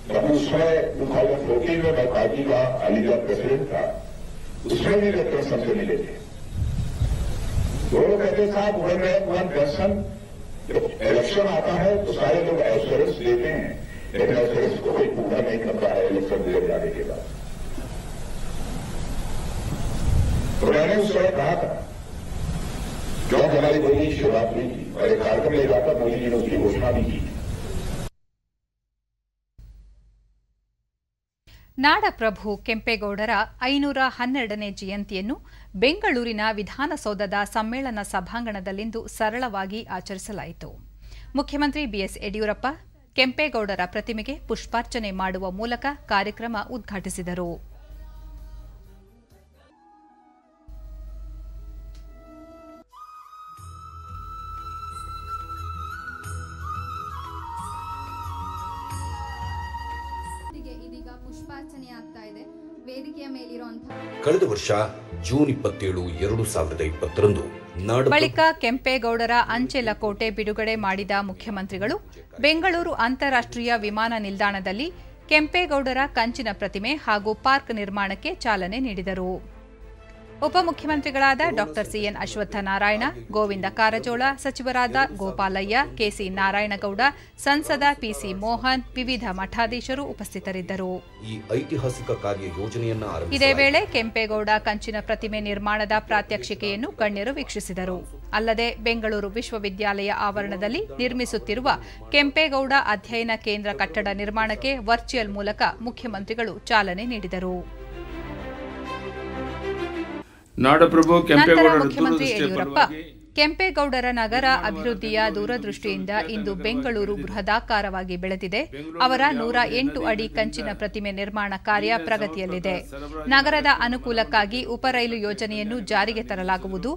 तब उसमें 2014 में मैं पार्टी का अलीगढ़ प्रेसिडेंट था. उसमें भी इलेक्ट्रॉन सबसे मिले थे। वो लोग कहते साहब वन पर्सन जब इलेक्शन आता है तो सारे लोग एश्योरेंस देते हैं, लेकिन एश्योरेंस को कोई पूरा नहीं करता है इलेक्शन दिए जाने के बाद। तो मैंने उस समय कहा था, जो हमारी बोली की शुरुआत हुई थी और एक कार्यक्रम ले जाकर मोदी जी ने उसकी घोषणा भी की। ನಾಡಪ್ರಭು ಕೆಂಪೇಗೌಡರ 512ನೇ ಜಯಂತಿಯನ್ನು ಬೆಂಗಳೂರಿನ ವಿಧಾನಸೌಧದ ಸಮ್ಮೇಳನ ಸಭಾಂಗಣದಲ್ಲಿಂದು ಸರಳವಾಗಿ ಆಚರಿಸಲಾಯಿತು. ಮುಖ್ಯಮಂತ್ರಿ ಬಿಎಸ್ ಯಡಿಯೂರಪ್ಪ ಕೆಂಪೇಗೌಡರ ಪ್ರತಿಮೆಗೆ ಪುಷ್ಪಾರ್ಚನೆ ಮಾಡುವ ಮೂಲಕ ಕಾರ್ಯಕ್ರಮ ಉದ್ಘಾಟಿಸಿದರು. ಕಳೆದ ವರ್ಷ ಜೂನ್ 27, 2020 ಬಳಿಕ ಕೆಂಪೇಗೌಡರ ಅಂಚೆ ಲಕೋಟೆ ಬಿಡುಗಡೆ ಮಾಡಿದ ಮುಖ್ಯಮಂತ್ರಿಗಳು ಬೆಂಗಳೂರು ಅಂತಾರಾಷ್ಟ್ರೀಯ ವಿಮಾನ ನಿಲ್ದಾಣದಲ್ಲಿ ಕೆಂಪೇಗೌಡರ ಕಂಚಿನ ಪ್ರತಿಮೆ ಹಾಗೂ ಪಾರ್ಕ್ ನಿರ್ಮಾಣಕ್ಕೆ ಚಾಲನೆ ನೀಡಿದರು. ಉಪಮುಖ್ಯಮಂತ್ರಿಗಳಾದ ಡಾ ಸಿಎನ್ ಅಶ್ವತ್ಥನಾರಾಯಣ, ಗೋವಿಂದ ಕಾರಜೋಳ, ಸಚಿವರಾದ ಗೋಪಾಲಯ್ಯ, ಕೆಸಿ ನಾರಾಯಣಗೌಡ, ಸಂಸದ ಪಿಸಿ ಮೋಹನ್, ವಿವಿಧ ಮಠಾಧೀಶರು ಉಪಸ್ಥಿತರಿದ್ದರು. ಈ ಐತಿಹಾಸಿಕ ಕಾರ್ಯಯೋಜನೆಯನ್ನು ಇದೇ ವೇಳೆ ಕೆಂಪೇಗೌಡ ಕಂಚಿನ ಪ್ರತಿಮೆ ನಿರ್ಮಾಣದ ಪ್ರಾತ್ಯಕ್ಷಿಕೆಯನ್ನು ಗಣ್ಯರು ವೀಕ್ಷಿಸಿದರು. ಅಲ್ಲದೆ ಬೆಂಗಳೂರು ವಿಶ್ವವಿದ್ಯಾಲಯ ಆವರಣದಲ್ಲಿ ನಿರ್ಮಿಸುತ್ತಿರುವ ಕೆಂಪೇಗೌಡ ಅಧ್ಯಯನ ಕೇಂದ್ರ ಕಟ್ಟಡ ನಿರ್ಮಾಣಕ್ಕೆ ವರ್ಚುವಲ್ ಮೂಲಕ ಮುಖ್ಯಮಂತ್ರಿಗಳು ಚಾಲನೆ ನೀಡಿದರು. ನಂತರ ಮುಖ್ಯಮಂತ್ರಿ ಯಡಿಯೂರಪ್ಪ ಕೆಂಪೇಗೌಡರ ನಗರ ಅಭಿವೃದ್ಧಿಯ ದೂರದೃಷ್ಟಿಯಿಂದ ಇಂದು ಬೆಂಗಳೂರು ಬೃಹದಾಕಾರವಾಗಿ ಬೆಳೆದಿದೆ. ಅವರ 108 ಅಡಿ ಕಂಚಿನ ಪ್ರತಿಮೆ ನಿರ್ಮಾಣ ಕಾರ್ಯ ಪ್ರಗತಿಯಲ್ಲಿದೆ. ನಗರದ ಅನುಕೂಲಕ್ಕಾಗಿ ಉಪರೈಲು ಯೋಜನೆಯನ್ನು ಜಾರಿಗೆ ತರಲಾಗುವುದು.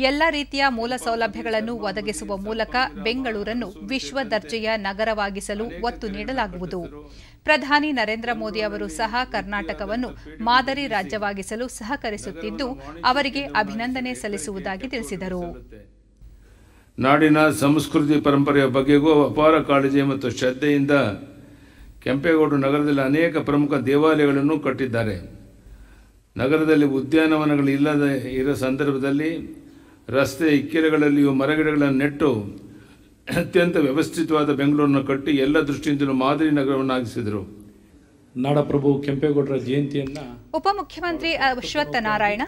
ಎಲ್ಲ ರೀತಿಯ ಮೂಲ ಸೌಲಭ್ಯಗಳನ್ನು ಒದಗಿಸುವ ಮೂಲಕ ಬೆಂಗಳೂರನ್ನು ವಿಶ್ವ ದರ್ಜೆಯ ನಗರವಾಗಿಸಲು ಒತ್ತು ನೀಡಲಾಗುವುದು. ಪ್ರಧಾನಿ ನರೇಂದ್ರ ಮೋದಿ ಅವರು ಸಹ ಕರ್ನಾಟಕವನ್ನು ಮಾದರಿ ರಾಜ್ಯವಾಗಿಸಲು ಸಹಕರಿಸುತ್ತಿದ್ದು ಅವರಿಗೆ ಅಭಿನಂದನೆ ಸಲ್ಲಿಸುವುದಾಗಿ ತಿಳಿಸಿದರು. ನಾಡಿನ ಸಂಸ್ಕೃತಿ ಪರಂಪರೆಯ ಬಗ್ಗೆಗೂ ಅಪಾರ ಕಾಳಜಿ ಮತ್ತು ಶ್ರದ್ಧೆಯಿಂದ ಕೆಂಪೇಗೌಡರು ನಗರದಲ್ಲಿ ಅನೇಕ ಪ್ರಮುಖ ದೇವಾಲಯಗಳನ್ನು ಕಟ್ಟಿದ್ದಾರೆ. ನಗರದಲ್ಲಿ ಉದ್ಯಾನವನಗಳು ಇಲ್ಲದೆ ಇರೋ ಸಂದರ್ಭದಲ್ಲಿ ರಸ್ತೆ ಇಕ್ಕೆರೆಗಳಲ್ಲಿಯೂ ಮರಗಿಡಗಳನ್ನು ನೆಟ್ಟು ಅತ್ಯಂತ ವ್ಯವಸ್ಥಿತವಾದ ಬೆಂಗಳೂರನ್ನು ಕಟ್ಟಿ ಎಲ್ಲ ದೃಷ್ಟಿಯಿಂದಲೂ ಮಾದರಿ ನಗರವನ್ನಾಗಿಸಿದರು. ನಾಡಪ್ರಭು ಕೆಂಪೇಗೌಡರ ಜಯಂತಿಯನ್ನು ಉಪಮುಖ್ಯಮಂತ್ರಿ ಅಶ್ವತ್ಥನಾರಾಯಣ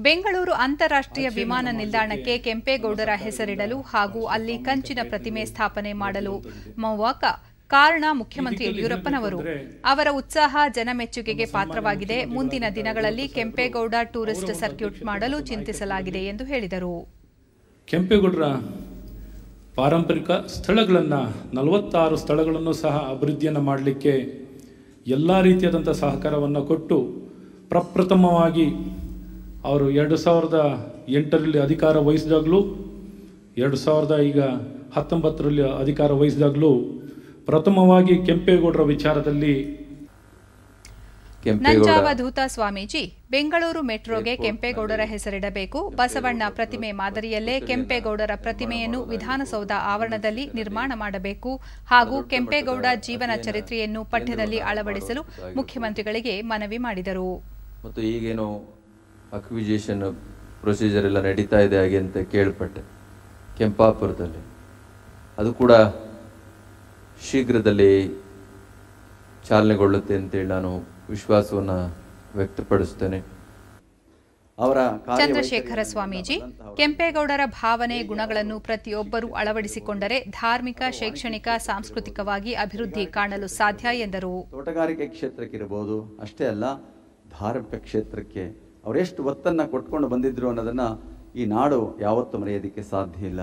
ಬೆಂಗಳೂರು ಅಂತಾರಾಷ್ಟ್ರೀಯ ವಿಮಾನ ನಿಲ್ದಾಣಕ್ಕೆ ಕೆಂಪೇಗೌಡರ ಹೆಸರಿಡಲು ಹಾಗೂ ಅಲ್ಲಿ ಕಂಚಿನ ಪ್ರತಿಮೆ ಸ್ಥಾಪನೆ ಮಾಡಲು ಕಾರಣ ಮುಖ್ಯಮಂತ್ರಿ ಯಡಿಯೂರಪ್ಪನವರು. ಅವರ ಉತ್ಸಾಹ ಜನಮೆಚ್ಚುಗೆಗೆ ಪಾತ್ರವಾಗಿದೆ. ಮುಂದಿನ ದಿನಗಳಲ್ಲಿ ಕೆಂಪೇಗೌಡ ಟೂರಿಸ್ಟ್ ಸರ್ಕ್ಯೂಟ್ ಮಾಡಲು ಚಿಂತಿಸಲಾಗಿದೆ ಎಂದು ಹೇಳಿದರು. ಕೆಂಪೇಗೌಡರ ಪಾರಂಪರಿಕ ಸ್ಥಳಗಳನ್ನು 46 ಸ್ಥಳಗಳನ್ನು ಸಹ ಅಭಿವೃದ್ಧಿಯನ್ನು ಮಾಡಲಿಕ್ಕೆ ಎಲ್ಲ ರೀತಿಯಾದಂಥ ಸಹಕಾರವನ್ನು ಕೊಟ್ಟು ಪ್ರಪ್ರಥಮವಾಗಿ ಅವರು 2008ರಲ್ಲಿ ಅಧಿಕಾರ ವಹಿಸಿದಾಗಲೂ 2019ರಲ್ಲಿ ಅಧಿಕಾರ ವಹಿಸಿದಾಗಲೂ ಪ್ರಥಮವಾಗಿ ಕೆಂಪೇಗೌಡರ ವಿಚಾರದಲ್ಲಿ ನಂಜಾವಧೂತ ಸ್ವಾಮೀಜಿ ಬೆಂಗಳೂರು ಮೆಟ್ರೋಗೆ ಕೆಂಪೇಗೌಡರ ಹೆಸರಿಡಬೇಕು, ಬಸವಣ್ಣ ಪ್ರತಿಮೆ ಮಾದರಿಯಲ್ಲೇ ಕೆಂಪೇಗೌಡರ ಪ್ರತಿಮೆಯನ್ನು ವಿಧಾನಸೌಧ ಆವರಣದಲ್ಲಿ ನಿರ್ಮಾಣ ಮಾಡಬೇಕು ಹಾಗೂ ಕೆಂಪೇಗೌಡ ಜೀವನ ಚರಿತ್ರೆಯನ್ನು ಪಠ್ಯದಲ್ಲಿ ಅಳವಡಿಸಲು ಮುಖ್ಯಮಂತ್ರಿಗಳಿಗೆ ಮನವಿ ಮಾಡಿದರು. ಮತ್ತು ಈಗೇನೋ ಅಕ್ವಿಜೇಷನ್ ಪ್ರೊಸೀಜರ್ ಎಲ್ಲ ನಡೀತಾ ಇದೆ ಹಾಗೆ ಅಂತ ಕೇಳ್ಪಟ್ಟೆ ಕೆಂಪಾಪುರದಲ್ಲಿ. ಅದು ಕೂಡ ಶೀಘ್ರದಲ್ಲಿ ಚಾಲನೆಗೊಳ್ಳುತ್ತೆ ಅಂತೇಳಿ ನಾನು ವಿಶ್ವಾಸವನ್ನು ವ್ಯಕ್ತಪಡಿಸುತ್ತೇನೆ. ಚಂದ್ರಶೇಖರ ಸ್ವಾಮೀಜಿ ಕೆಂಪೇಗೌಡರ ಭಾವನೆ ಗುಣಗಳನ್ನು ಪ್ರತಿಯೊಬ್ಬರೂ ಅಳವಡಿಸಿಕೊಂಡರೆ ಧಾರ್ಮಿಕ, ಶೈಕ್ಷಣಿಕ, ಸಾಂಸ್ಕೃತಿಕವಾಗಿ ಅಭಿವೃದ್ಧಿ ಕಾಣಲು ಸಾಧ್ಯ ಎಂದರು. ತೋಟಗಾರಿಕೆ ಕ್ಷೇತ್ರಕ್ಕಿರಬಹುದು, ಅಷ್ಟೇ ಅಲ್ಲ ಧಾರ್ಮಿಕ ಕ್ಷೇತ್ರಕ್ಕೆ ಅವರೆಷ್ಟು ಒತ್ತನ್ನು ಕೊಟ್ಕೊಂಡು ಬಂದಿದ್ರು ಅನ್ನೋದನ್ನ ಈ ನಾಡು ಯಾವತ್ತೂ ಮರೆಯೋದಕ್ಕೆ ಸಾಧ್ಯ ಇಲ್ಲ.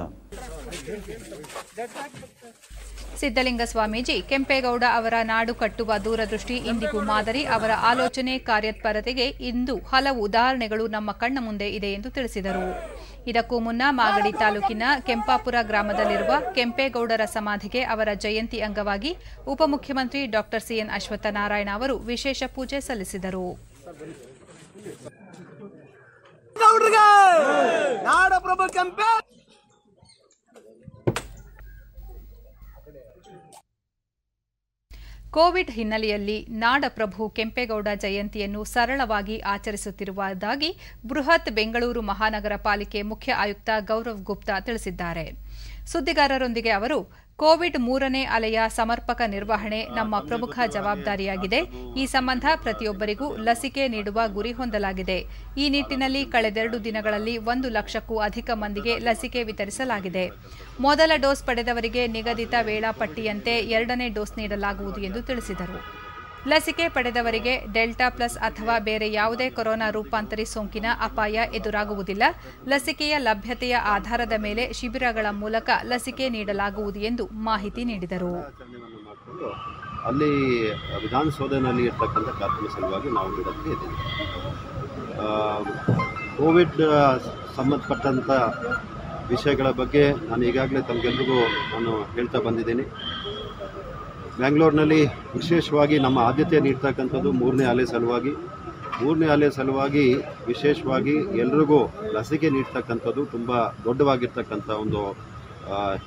ಸಿದ್ದಲಿಂಗ ಸ್ವಾಮೀಜಿ ಕೆಂಪೇಗೌಡ ಅವರ ನಾಡು ಕಟ್ಟುವ ದೂರದೃಷ್ಟಿ ಇಂದಿಗೂ ಮಾದರಿ. ಅವರ ಆಲೋಚನೆ, ಕಾರ್ಯತ್ಪರತೆಗೆ ಇಂದು ಹಲವು ಉದಾಹರಣೆಗಳು ನಮ್ಮ ಕಣ್ಣ ಮುಂದೆ ಇದೆ ಎಂದು ತಿಳಿಸಿದರು. ಇದಕ್ಕೂ ಮುನ್ನ ಮಾಗಡಿ ತಾಲೂಕಿನ ಕೆಂಪಾಪುರ ಗ್ರಾಮದಲ್ಲಿರುವ ಕೆಂಪೇಗೌಡರ ಸಮಾಧಿಗೆ ಅವರ ಜಯಂತಿ ಅಂಗವಾಗಿ ಉಪಮುಖ್ಯಮಂತ್ರಿ ಡಾ ಸಿಎನ್ ಅಶ್ವತ್ಥನಾರಾಯಣ ಅವರು ವಿಶೇಷ ಪೂಜೆ ಸಲ್ಲಿಸಿದರು. ಕೋವಿಡ್ ಹಿನ್ನೆಲೆಯಲ್ಲಿ ನಾಡಪ್ರಭು ಕೆಂಪೇಗೌಡ ಜಯಂತಿಯನ್ನು ಸರಳವಾಗಿ ಆಚರಿಸುತ್ತಿರುವುದಾಗಿ ಬೃಹತ್ ಬೆಂಗಳೂರು ಮಹಾನಗರ ಪಾಲಿಕೆ ಮುಖ್ಯ ಆಯುಕ್ತ ಗೌರವ್ ಗುಪ್ತಾ ತಿಳಿಸಿದ್ದಾರೆ. ಸುದ್ದಿಗಾರರೊಂದಿಗೆ ಅವರು, ಕೋವಿಡ್ 3ನೇ ಅಲೆಯ ಸಮರ್ಪಕ ನಿರ್ವಹಣೆ ನಮ್ಮ ಪ್ರಮುಖ ಜವಾಬ್ದಾರಿಯಾಗಿದೆ. ಈ ಸಂಬಂಧ ಪ್ರತಿಯೊಬ್ಬರಿಗೂ ಲಸಿಕೆ ನೀಡುವ ಗುರಿ ಹೊಂದಲಾಗಿದೆ. ಈ ನಿಟ್ಟಿನಲ್ಲಿ ಕಳೆದೆರಡು ದಿನಗಳಲ್ಲಿ 1 ಲಕ್ಷಕ್ಕೂ ಅಧಿಕ ಮಂದಿಗೆ ಲಸಿಕೆ ವಿತರಿಸಲಾಗಿದೆ. ಮೊದಲ ಡೋಸ್ ಪಡೆದವರಿಗೆ ನಿಗದಿತ ವೇಳಾಪಟ್ಟಿಯಂತೆ 2ನೇ ಡೋಸ್ ನೀಡಲಾಗುವುದು ಎಂದು ತಿಳಿಸಿದರು. ಲಸಿಕೆ ಪಡೆದವರಿಗೆ ಡೆಲ್ಟಾ ಪ್ಲಸ್ ಅಥವಾ ಬೇರೆ ಯಾವುದೇ ಕೊರೋನಾ ರೂಪಾಂತರಿ ಸೋಂಕಿನ ಅಪಾಯ ಎದುರಾಗುವುದಿಲ್ಲ. ಲಸಿಕೆಯ ಲಭ್ಯತೆಯ ಆಧಾರದ ಮೇಲೆ ಶಿಬಿರಗಳ ಮೂಲಕ ಲಸಿಕೆ ನೀಡಲಾಗುವುದು ಎಂದು ಮಾಹಿತಿ ನೀಡಿದರು. ಅಲ್ಲಿ ವಿಧಾನಸೌಧದಲ್ಲಿ ಇರತಕ್ಕಂಥ ಕಾರ್ಯಕ್ರಮ ಸಲುವಾಗಿ ನಾವು ಬಿಡಕ್ಕೆ ಇದ್ದೀವಿ. ಕೋವಿಡ್ ಸಂಬಂಧಪಟ್ಟಂಥ ವಿಷಯಗಳ ಬಗ್ಗೆ ನಾನು ಈಗಾಗಲೇ ತಮಗೆಲ್ಲರಿಗೂ ನಾನು ಹೇಳ್ತಾ ಬಂದಿದ್ದೀನಿ. ಬೆಂಗಳೂರಿನಲ್ಲಿ ವಿಶೇಷವಾಗಿ ನಮ್ಮ ಆದ್ಯತೆ ನೀಡ್ತಕ್ಕಂಥದ್ದು 3ನೇ ಅಲೆ ಸಲುವಾಗಿ ವಿಶೇಷವಾಗಿ ಎಲ್ರಿಗೂ ಲಸಿಕೆ ನೀಡ್ತಕ್ಕಂಥದ್ದು ತುಂಬ ದೊಡ್ಡವಾಗಿರ್ತಕ್ಕಂಥ ಒಂದು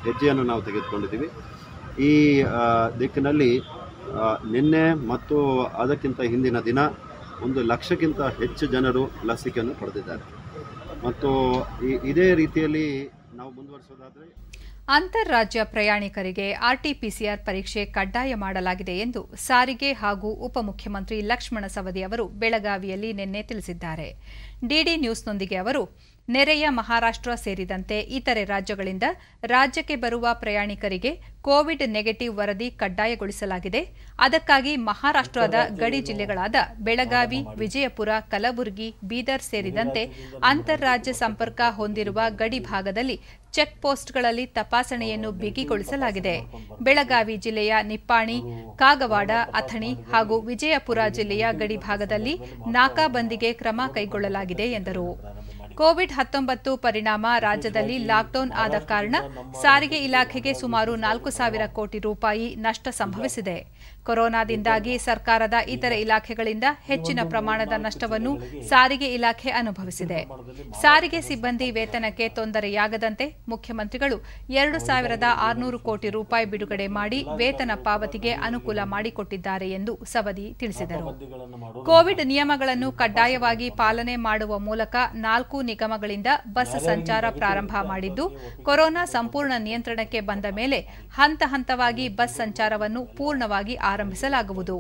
ಹೆಜ್ಜೆಯನ್ನು ನಾವು ತೆಗೆದುಕೊಂಡಿದ್ದೀವಿ. ಈ ದಿಕ್ಕಿನಲ್ಲಿ ನಿನ್ನೆ ಮತ್ತು ಅದಕ್ಕಿಂತ ಹಿಂದಿನ ದಿನ 1 ಲಕ್ಷಕ್ಕಿಂತ ಹೆಚ್ಚು ಜನರು ಲಸಿಕೆಯನ್ನು ಪಡೆದಿದ್ದಾರೆ. ಮತ್ತು ಇದೇ ರೀತಿಯಲ್ಲಿ ನಾವು ಮುಂದುವರಿಸೋದಾದರೆ ಅಂತಾರಾಜ್ಯ ಪ್ರಯಾಣಿಕರಿಗೆ ಆರ್ಟಿಪಿಸಿಆರ್ ಪರೀಕ್ಷೆ ಕಡ್ಡಾಯ ಮಾಡಲಾಗಿದೆ ಎಂದು ಸಾರಿಗೆ ಹಾಗೂ ಉಪಮುಖ್ಯಮಂತ್ರಿ ಲಕ್ಷ್ಮಣ ಸವದಿ ಅವರು ಬೆಳಗಾವಿಯಲ್ಲಿ ನಿನ್ನೆ ತಿಳಿಸಿದ್ದಾರೆ. ಡಿಡಿ ನ್ಯೂಸ್ನೊಂದಿಗೆ ಅವರು, ನೆರೆಯ ಮಹಾರಾಷ್ಟ್ರ ಸೇರಿದಂತೆ ಇತರೆ ರಾಜ್ಯಗಳಿಂದ ರಾಜ್ಯಕ್ಕೆ ಬರುವ ಪ್ರಯಾಣಿಕರಿಗೆ ಕೋವಿಡ್ ನೆಗೆಟಿವ್ ವರದಿ ಕಡ್ಡಾಯಗೊಳಿಸಲಾಗಿದೆ. ಅದಕ್ಕಾಗಿ ಮಹಾರಾಷ್ಟ್ರದ ಗಡಿ ಜಿಲ್ಲೆಗಳಾದ ಬೆಳಗಾವಿ, ವಿಜಯಪುರ, ಕಲಬುರಗಿ, ಬೀದರ್ ಸೇರಿದಂತೆ ಅಂತಾರಾಜ್ಯ ಸಂಪರ್ಕ ಹೊಂದಿರುವ ಗಡಿ ಭಾಗದಲ್ಲಿ ಚೆಕ್ ಪೋಸ್ಟ್ಗಳಲ್ಲಿ ತಪಾಸಣೆಯನ್ನು ಬಿಗಿಗೊಳಿಸಲಾಗಿದೆ. ಬೆಳಗಾವಿ ಜಿಲ್ಲೆಯ ನಿಪ್ಪಾಣಿ, ಕಾಗವಾಡ, ಅಥಣಿ ಹಾಗೂ ವಿಜಯಪುರ ಜಿಲ್ಲೆಯ ಗಡಿ ಭಾಗದಲ್ಲಿ ನಾಕಾಬಂದಿಗೆ ಕ್ರಮ ಕೈಗೊಳ್ಳಲಾಗಿದೆ ಎಂದರು. ಕೋವಿಡ್-19 ಪರಿಣಾಮ ರಾಜ್ಯದಲ್ಲಿ ಲಾಕ್ಡೌನ್ ಆದ ಕಾರಣ ಸಾರಿಗೆ ಇಲಾಖೆಗೆ ಸುಮಾರು 4,000 ಕೋಟಿ ರೂಪಾಯಿ ನಷ್ಟ ಸಂಭವಿಸಿದೆ. ಕೊರೋನಾದಿಂದಾಗಿ ಸರ್ಕಾರದ ಇತರೆ ಇಲಾಖೆಗಳಿಂದ ಹೆಚ್ಚಿನ ಪ್ರಮಾಣದ ನಷ್ಟವನ್ನು ಸಾರಿಗೆ ಇಲಾಖೆ ಅನುಭವಿಸಿದೆ. ಸಾರಿಗೆ ಸಿಬ್ಬಂದಿ ವೇತನಕ್ಕೆ ತೊಂದರೆಯಾಗದಂತೆ ಮುಖ್ಯಮಂತ್ರಿಗಳು 2,600 ಕೋಟಿ ರೂಪಾಯಿ ಬಿಡುಗಡೆ ಮಾಡಿ ವೇತನ ಪಾವತಿಗೆ ಅನುಕೂಲ ಮಾಡಿಕೊಟ್ಟಿದ್ದಾರೆ ಎಂದು ಸವದಿ ತಿಳಿಸಿದರು. ಕೋವಿಡ್ ನಿಯಮಗಳನ್ನು ಕಡ್ಡಾಯವಾಗಿ ಪಾಲನೆ ಮಾಡುವ ಮೂಲಕ 4 ನಿಗಮಗಳಿಂದ ಬಸ್ ಸಂಚಾರ ಪ್ರಾರಂಭ ಮಾಡಿದ್ದು, ಕೊರೋನಾ ಸಂಪೂರ್ಣ ನಿಯಂತ್ರಣಕ್ಕೆ ಬಂದ ಮೇಲೆ ಹಂತ ಹಂತವಾಗಿ ಬಸ್ ಸಂಚಾರವನ್ನು ಪೂರ್ಣವಾಗಿ ಆರಂಭಿಸಲಾಗುವುದು.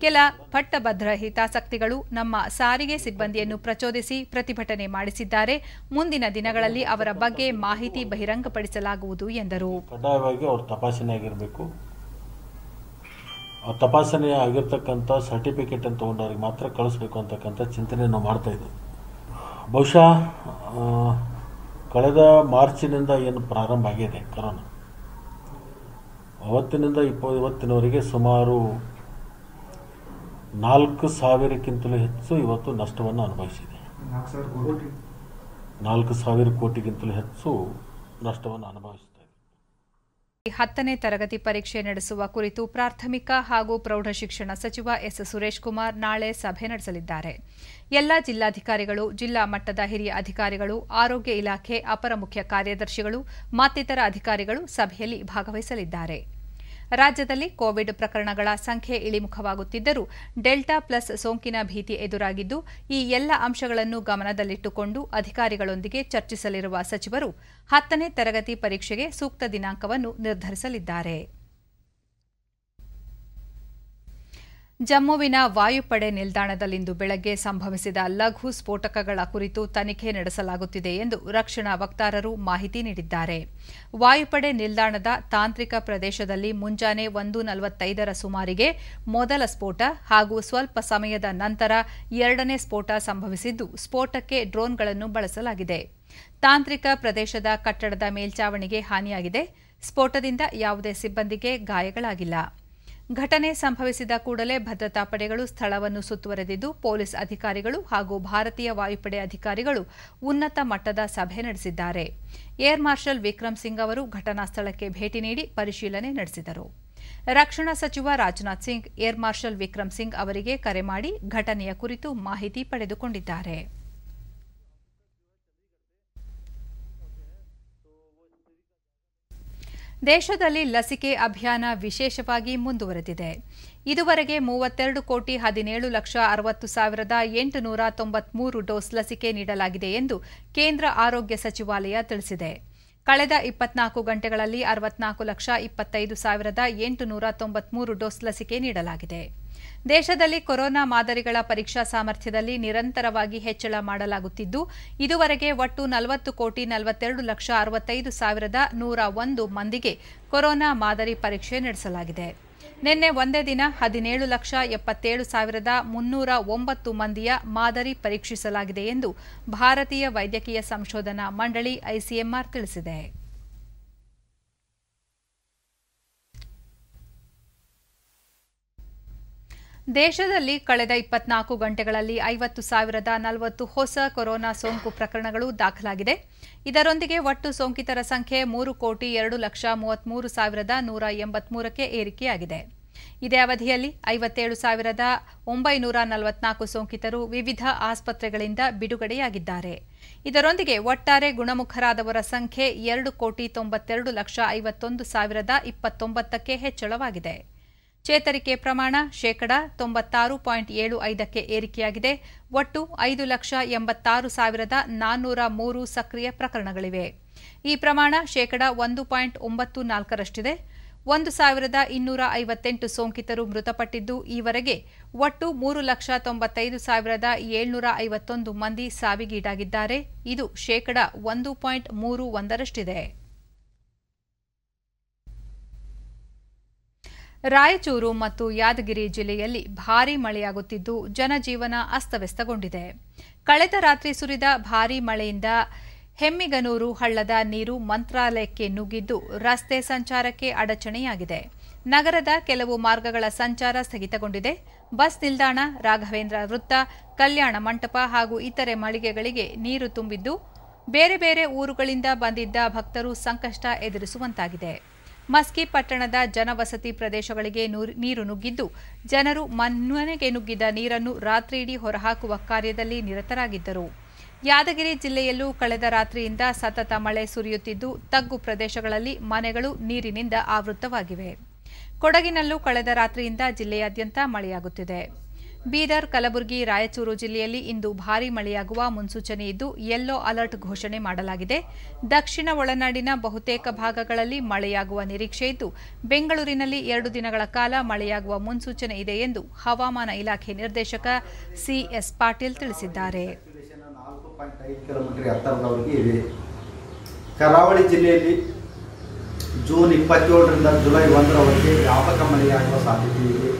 ಕೆಲ ಪಟ್ಟಭದ್ರ ಹಿತಾಸಕ್ತಿಗಳು ನಮ್ಮ ಸಾರಿಗೆ ಸಿಬ್ಬಂದಿಯನ್ನು ಪ್ರಚೋದಿಸಿ ಪ್ರತಿಭಟನೆ ಮಾಡಿಸಿದ್ದಾರೆ. ಮುಂದಿನ ದಿನಗಳಲ್ಲಿ ಅವರ ಬಗ್ಗೆ ಮಾಹಿತಿ ಬಹಿರಂಗಪಡಿಸಲಾಗುವುದು ಎಂದರು. ಕಡ್ಡಾಯವಾಗಿ ಅವರು ತಪಾಸಣೆ ಆಗಿರಬೇಕು. ತಪಾಸಣೆ ಆಗಿರ್ತಕ್ಕಂಥ ಸರ್ಟಿಫಿಕೇಟ್ ಅನ್ನು ತಗೊಂಡವ್ರಿಗೆ ಮಾತ್ರ ಕಳಿಸ್ಬೇಕು ಅಂತಕ್ಕಂಥ ಚಿಂತನೆ ನಾವು ಮಾಡ್ತಾ ಇದ್ದೀವಿ. ಬಹುಶಃ ಕಳೆದ ಮಾರ್ಚಿನಿಂದ ಏನು ಪ್ರಾರಂಭ ಆಗಿದೆ ಕೊರೋನಾ, ಅವತ್ತಿನಿಂದ ಇವತ್ತಿನವರೆಗೆ ಸುಮಾರು 4,000ಕ್ಕಿಂತಲೂ ಹೆಚ್ಚು ಇವತ್ತು ನಷ್ಟವನ್ನು ಅನುಭವಿಸಿದೆ. 4,000 ಕೋಟಿಗಿಂತಲೂ ಹೆಚ್ಚು ನಷ್ಟವನ್ನು ಅನುಭವಿಸಿದೆ. 10ನೇ ತರಗತಿ ಪರೀಕ್ಷೆ ನಡೆಸುವ ಕುರಿತು ಪ್ರಾಥಮಿಕ ಹಾಗೂ ಪ್ರೌಢಶಿಕ್ಷಣ ಸಚಿವ ಎಸ್. ಸುರೇಶ್ ಕುಮಾರ್ ನಾಳೆ ಸಭೆ ನಡೆಸಲಿದ್ದಾರೆ. ಎಲ್ಲ ಜಿಲ್ಲಾಧಿಕಾರಿಗಳು, ಜಿಲ್ಲಾ ಮಟ್ಟದ ಹಿರಿಯ ಅಧಿಕಾರಿಗಳು, ಆರೋಗ್ಯ ಇಲಾಖೆ ಅಪರ ಮುಖ್ಯ ಕಾರ್ಯದರ್ಶಿಗಳು ಮತ್ತಿತರ ಅಧಿಕಾರಿಗಳು ಸಭೆಯಲ್ಲಿ ಭಾಗವಹಿಸಲಿದ್ದಾರೆ. ರಾಜ್ಯದಲ್ಲಿ ಕೋವಿಡ್ ಪ್ರಕರಣಗಳ ಸಂಖ್ಯೆ ಇಳಿಮುಖವಾಗುತ್ತಿದ್ದರೂ ಡೆಲ್ಟಾ ಪ್ಲಸ್ ಸೋಂಕಿನ ಭೀತಿ ಎದುರಾಗಿದ್ದು, ಈ ಎಲ್ಲ ಅಂಶಗಳನ್ನು ಗಮನದಲ್ಲಿಟ್ಟುಕೊಂಡು ಅಧಿಕಾರಿಗಳೊಂದಿಗೆ ಚರ್ಚಿಸಲಿರುವ ಸಚಿವರು 10ನೇ ತರಗತಿ ಪರೀಕ್ಷೆಗೆ ಸೂಕ್ತ ದಿನಾಂಕವನ್ನು ನಿರ್ಧರಿಸಲಿದ್ದಾರೆ. ಜಮ್ಮುವಿನ ವಾಯುಪಡೆ ನಿಲ್ದಾಣದಲ್ಲಿಂದು ಬೆಳಗ್ಗೆ ಸಂಭವಿಸಿದ ಲಘು ಸ್ಫೋಟಕಗಳ ಕುರಿತು ತನಿಖೆ ನಡೆಸಲಾಗುತ್ತಿದೆ ಎಂದು ರಕ್ಷಣಾ ವಕ್ತಾರರು ಮಾಹಿತಿ ನೀಡಿದ್ದಾರೆ. ವಾಯುಪಡೆ ನಿಲ್ದಾಣದ ತಾಂತ್ರಿಕ ಪ್ರದೇಶದಲ್ಲಿ ಮುಂಜಾನೆ 1:45 ಸುಮಾರಿಗೆ ಮೊದಲ ಸ್ಫೋಟ ಹಾಗೂ ಸ್ವಲ್ಪ ಸಮಯದ ನಂತರ 2ನೇ ಸ್ಫೋಟ ಸಂಭವಿಸಿದ್ದು, ಸ್ಫೋಟಕ್ಕೆ ಡ್ರೋನ್ಗಳನ್ನು ಬಳಸಲಾಗಿದೆ. ತಾಂತ್ರಿಕ ಪ್ರದೇಶದ ಕಟ್ಟಡದ ಮೇಲ್ಚಾವಣಿಗೆ ಹಾನಿಯಾಗಿದೆ. ಸ್ಫೋಟದಿಂದ ಯಾವುದೇ ಸಿಬ್ಬಂದಿಗೆ ಗಾಯಗಳಾಗಿಲ್ಲ. ಘಟನೆ ಸಂಭವಿಸಿದ ಕೂಡಲೇ ಭದ್ರತಾ ಪಡೆಗಳು ಸ್ಥಳವನ್ನು ಸುತ್ತುವರೆದಿದ್ದು, ಪೊಲೀಸ್ ಅಧಿಕಾರಿಗಳು ಹಾಗೂ ಭಾರತೀಯ ವಾಯುಪಡೆ ಅಧಿಕಾರಿಗಳು ಉನ್ನತ ಮಟ್ಟದ ಸಭೆ ನಡೆಸಿದ್ದಾರೆ. ಏರ್ ಮಾರ್ಷಲ್ ವಿಕ್ರಮ್ ಸಿಂಗ್ ಅವರು ಘಟನಾ ಸ್ಥಳಕ್ಕೆ ಭೇಟಿ ನೀಡಿ ಪರಿಶೀಲನೆ ನಡೆಸಿದರು. ರಕ್ಷಣಾ ಸಚಿವ ರಾಜನಾಥ್ ಸಿಂಗ್ ಏರ್ ಮಾರ್ಷಲ್ ವಿಕ್ರಮ್ ಸಿಂಗ್ ಅವರಿಗೆ ಕರೆ ಮಾಡಿ ಘಟನೆಯ ಕುರಿತು ಮಾಹಿತಿ ಪಡೆದುಕೊಂಡಿದ್ದಾರೆ. ದೇಶದಲ್ಲಿ ಲಸಿಕೆ ಅಭಿಯಾನ ವಿಶೇಷವಾಗಿ ಮುಂದುವರೆದಿದೆ. ಇದುವರೆಗೆ 32,17,60,893 ಡೋಸ್ ಲಸಿಕೆ ನೀಡಲಾಗಿದೆ ಎಂದು ಕೇಂದ್ರ ಆರೋಗ್ಯ ಸಚಿವಾಲಯ ತಿಳಿಸಿದೆ. ಕಳೆದ 24 ಗಂಟೆಗಳಲ್ಲಿ 64,25,893 ಡೋಸ್ ಲಸಿಕೆ ನೀಡಲಾಗಿದೆ. ದೇಶದಲ್ಲಿ ಕೊರೋನಾ ಮಾದರಿಗಳ ಪರೀಕ್ಷಾ ಸಾಮರ್ಥ್ಯದಲ್ಲಿ ನಿರಂತರವಾಗಿ ಹೆಚ್ಚಳ ಮಾಡಲಾಗುತ್ತಿದ್ದು, ಇದುವರೆಗೆ ಒಟ್ಟು 40,42,65,101 ಮಂದಿಗೆ ಕೊರೋನಾ ಮಾದರಿ ಪರೀಕ್ಷೆ ನಡೆಸಲಾಗಿದೆ. ನಿನ್ನೆ ಒಂದೇ ದಿನ 17,77,309 ಮಂದಿಯ ಮಾದರಿ ಪರೀಕ್ಷಿಸಲಾಗಿದೆ ಎಂದು ಭಾರತೀಯ ವೈದ್ಯಕೀಯ ಸಂಶೋಧನಾ ಮಂಡಳಿ ಐಸಿಎಂಆರ್ ತಿಳಿಸಿದೆ. ದೇಶದಲ್ಲಿ ಕಳೆದ 24 ಗಂಟೆಗಳಲ್ಲಿ 50,040 ಹೊಸ ಕೊರೋನಾ ಸೋಂಕು ಪ್ರಕರಣಗಳು ದಾಖಲಾಗಿದೆ. ಇದರೊಂದಿಗೆ ಒಟ್ಟು ಸೋಂಕಿತರ ಸಂಖ್ಯೆ 3,02,33,183ಕ್ಕೆ ಏರಿಕೆಯಾಗಿದೆ. ಇದೇ ಅವಧಿಯಲ್ಲಿ 57,944 ಸೋಂಕಿತರು ವಿವಿಧ ಆಸ್ಪತ್ರೆಗಳಿಂದ ಬಿಡುಗಡೆಯಾಗಿದ್ದಾರೆ. ಇದರೊಂದಿಗೆ ಒಟ್ಟಾರೆ ಗುಣಮುಖರಾದವರ ಸಂಖ್ಯೆ 2,92,51,029ಕ್ಕೆ ಹೆಚ್ಚಳವಾಗಿದೆ. ಚೇತರಿಕೆ ಪ್ರಮಾಣ 96.75ಕ್ಕೆ ಏರಿಕೆಯಾಗಿದೆ. ಒಟ್ಟು 5,86,403 ಸಕ್ರಿಯ ಪ್ರಕರಣಗಳಿವೆ. ಈ ಪ್ರಮಾಣ 1.94ರಷ್ಟಿದೆ. 1,258 ಸೋಂಕಿತರು ಮೃತಪಟ್ಟಿದ್ದು, ಈವರೆಗೆ ಒಟ್ಟು 3,95,751 ಮಂದಿ ಸಾವಿಗೀಡಾಗಿದ್ದಾರೆ. ಇದು 1.31ರಷ್ಟಿದೆ. ರಾಯಚೂರು ಮತ್ತು ಯಾದಗಿರಿ ಜಿಲ್ಲೆಯಲ್ಲಿ ಭಾರೀ ಮಳೆಯಾಗುತ್ತಿದ್ದು ಜನಜೀವನ ಅಸ್ತವ್ಯಸ್ತಗೊಂಡಿದೆ. ಕಳೆದ ರಾತ್ರಿ ಸುರಿದ ಭಾರೀ ಮಳೆಯಿಂದ ಹೆಮ್ಮಿಗನೂರು ಹಳ್ಳದ ನೀರು ಮಂತ್ರಾಲಯಕ್ಕೆ ನುಗ್ಗಿದ್ದು ರಸ್ತೆ ಸಂಚಾರಕ್ಕೆ ಅಡಚಣೆಯಾಗಿದೆ. ನಗರದ ಕೆಲವು ಮಾರ್ಗಗಳ ಸಂಚಾರ ಸ್ಥಗಿತಗೊಂಡಿದೆ. ಬಸ್ ನಿಲ್ದಾಣ, ರಾಘವೇಂದ್ರ ವೃತ್ತ, ಕಲ್ಯಾಣ ಮಂಟಪ ಹಾಗೂ ಇತರೆ ಮಳಿಗೆಗಳಿಗೆ ನೀರು ತುಂಬಿದ್ದು ಬೇರೆ ಬೇರೆ ಊರುಗಳಿಂದ ಬಂದಿದ್ದ ಭಕ್ತರು ಸಂಕಷ್ಟ ಎದುರಿಸುವಂತಾಗಿದೆ. ಮಸ್ಕಿ ಪಟ್ಟಣದ ಜನವಸತಿ ಪ್ರದೇಶಗಳಿಗೆ ನೀರು ನುಗ್ಗಿದ್ದು ಜನರು ಮನೆಗೆ ನುಗ್ಗಿದ ನೀರನ್ನು ರಾತ್ರಿಯಿಡೀ ಹೊರಹಾಕುವ ಕಾರ್ಯದಲ್ಲಿ ನಿರತರಾಗಿದ್ದರು. ಯಾದಗಿರಿ ಜಿಲ್ಲೆಯಲ್ಲೂ ಕಳೆದ ರಾತ್ರಿಯಿಂದ ಸತತ ಮಳೆ ಸುರಿಯುತ್ತಿದ್ದು ತಗ್ಗು ಪ್ರದೇಶಗಳಲ್ಲಿ ಮನೆಗಳು ನೀರಿನಿಂದ ಆವೃತವಾಗಿವೆ. ಕೊಡಗಿನಲ್ಲೂ ಕಳೆದ ರಾತ್ರಿಯಿಂದ ಜಿಲ್ಲೆಯಾದ್ಯಂತ ಮಳೆಯಾಗುತ್ತಿದೆ. ಬೀದರ್, ಕಲಬುರಗಿ, ರಾಯಚೂರು ಜಿಲ್ಲೆಯಲ್ಲಿ ಇಂದು ಭಾರೀ ಮಳೆಯಾಗುವ ಮುನ್ಸೂಚನೆ ಇದ್ದು ಯೆಲ್ಲೋ ಅಲರ್ಟ್ ಘೋಷಣೆ ಮಾಡಲಾಗಿದೆ. ದಕ್ಷಿಣ ಒಳನಾಡಿನ ಬಹುತೇಕ ಭಾಗಗಳಲ್ಲಿ ಮಳೆಯಾಗುವ ನಿರೀಕ್ಷೆ ಇದ್ದು ಬೆಂಗಳೂರಿನಲ್ಲಿ 2 ದಿನಗಳ ಕಾಲ ಮಳೆಯಾಗುವ ಮುನ್ಸೂಚನೆ ಇದೆ ಎಂದು ಹವಾಮಾನ ಇಲಾಖೆ ನಿರ್ದೇಶಕ ಸಿಎಸ್ ಪಾಟೀಲ್ ತಿಳಿಸಿದ್ದಾರೆ. 4.5 ಕಿಲೋಮೀಟರ್ ಎತ್ತರದವರೆಗೆ ಇದೆ. ಕರಾವಳಿ ಜಿಲ್ಲೆಯಲ್ಲಿ ಜೂನ್ 27ರಿಂದ ಜುಲೈ 1ರವರೆಗೆ ವ್ಯಾಪಕ ಮಳೆಯಾಗುವ ಸಾಧ್ಯತೆ ಇದೆ.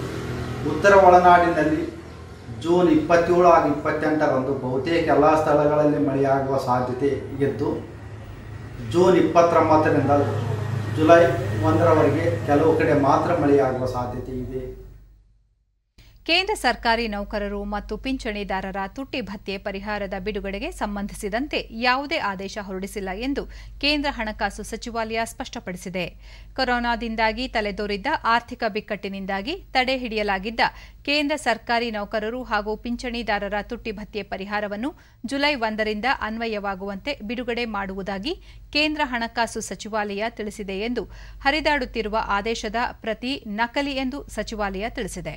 ಉತ್ತರ ಒಳನಾಡಿನಲ್ಲಿ ಜೂನ್ 27 ಹಾಗೂ 28ರಂದು ಬಹುತೇಕ ಎಲ್ಲ ಸ್ಥಳಗಳಲ್ಲಿ ಮಳೆಯಾಗುವ ಸಾಧ್ಯತೆ ಇದ್ದು, ಜೂನ್ 29ರಿಂದ ಜುಲೈ 1ರವರೆಗೆ ಕೆಲವು ಕಡೆ ಮಾತ್ರ ಮಳೆಯಾಗುವ ಸಾಧ್ಯತೆ ಇದೆ. ಕೇಂದ್ರ ಸರ್ಕಾರಿ ನೌಕರರು ಮತ್ತು ಪಿಂಚಣಿದಾರರ ತುಟ್ಟಿ ಭತ್ಯೆ ಪರಿಹಾರದ ಬಿಡುಗಡೆಗೆ ಸಂಬಂಧಿಸಿದಂತೆ ಯಾವುದೇ ಆದೇಶ ಹೊರಡಿಸಿಲ್ಲ ಎಂದು ಕೇಂದ್ರ ಹಣಕಾಸು ಸಚಿವಾಲಯ ಸ್ಪಷ್ಟಪಡಿಸಿದೆ. ಕೊರೋನಾದಿಂದಾಗಿ ತಲೆದೋರಿದ್ದ ಆರ್ಥಿಕ ಬಿಕ್ಕಟ್ಟಿನಿಂದಾಗಿ ತಡೆ ಹಿಡಿಯಲಾಗಿದ್ದ ಕೇಂದ್ರ ಸರ್ಕಾರಿ ನೌಕರರು ಹಾಗೂ ಪಿಂಚಣಿದಾರರ ತುಟ್ಟಿ ಭತ್ಯೆ ಪರಿಹಾರವನ್ನು ಜುಲೈ 1ರಿಂದ ಅನ್ವಯವಾಗುವಂತೆ ಬಿಡುಗಡೆ ಮಾಡುವುದಾಗಿ ಕೇಂದ್ರ ಹಣಕಾಸು ಸಚಿವಾಲಯ ತಿಳಿಸಿದೆ ಎಂದು ಹರಿದಾಡುತ್ತಿರುವ ಆದೇಶದ ಪ್ರತಿ ನಕಲಿ ಎಂದು ಸಚಿವಾಲಯ ತಿಳಿಸಿದೆ.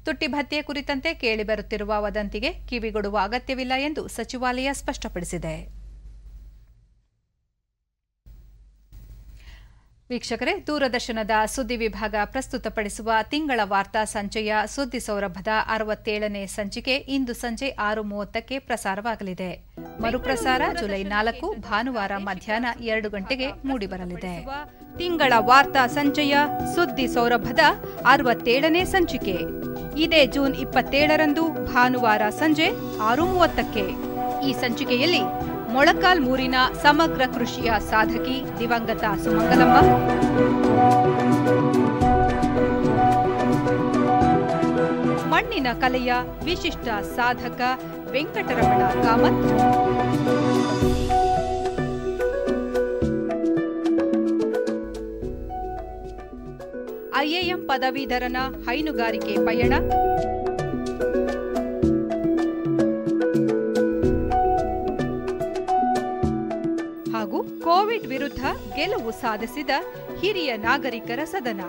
ತುಟ್ಟಿ ಭತ್ಯೆ ಕುರಿತಂತೆ ಕೇಳಿಬರುತ್ತಿರುವ ವದಂತಿಗೆ ಕಿವಿಗೊಡುವ ಅಗತ್ಯವಿಲ್ಲ ಎಂದು ಸಚಿವಾಲಯ ಸ್ಪಷ್ಟಪಡಿಸಿದೆ. ವೀಕ್ಷಕರೇ, ದೂರದರ್ಶನದ ಸುದ್ದಿ ವಿಭಾಗ ಪ್ರಸ್ತುತಪಡಿಸುವ ತಿಂಗಳ ವಾರ್ತಾ ಸಂಚಯ ಸುದ್ದಿ ಸೌರಭದ 67ನೇ ಸಂಚಿಕೆ ಇಂದು ಸಂಜೆ 6:30ಕ್ಕೆ ಪ್ರಸಾರವಾಗಲಿದೆ. ಮರುಪ್ರಸಾರ ಜುಲೈ 4 ಭಾನುವಾರ ಮಧ್ಯಾಹ್ನ 2 ಗಂಟೆಗೆ ಮೂಡಿಬರಲಿದೆ. ತಿಂಗಳ ವಾರ್ತಾ ಸಂಚಯ ಸುದ್ದಿ ಸೌರಭದ 67ನೇ ಸಂಚಿಕೆ ಇದೇ ಜೂನ್ 27ರಂದು ಭಾನುವಾರ ಸಂಜೆ 6:30ಕ್ಕೆ. ಈ ಸಂಚಿಕೆಯಲ್ಲಿ ಮೊಳಕಾಲ್ಮೂರಿನ ಸಮಗ್ರ ಕೃಷಿಯ ಸಾಧಕಿ ದಿವಂಗತ ಸುಮಂಗಲಮ್ಮ, ಮಣ್ಣಿನ ಕಲೆಯ ವಿಶಿಷ್ಟ ಸಾಧಕ ವೆಂಕಟರಮಣ ಕಾಮತ್, ಐಎಎಂ ಪದವೀಧರನ ಹೈನುಗಾರಿಕೆ ಪಯಣ, ಹಾಗೂ ಕೋವಿಡ್ ಕೋವಿಡ್ ವಿರುದ್ಧ ಗೆಲುವು ಸಾಧಿಸಿದ ಹಿರಿಯ ನಾಗರಿಕರ ಸದನ.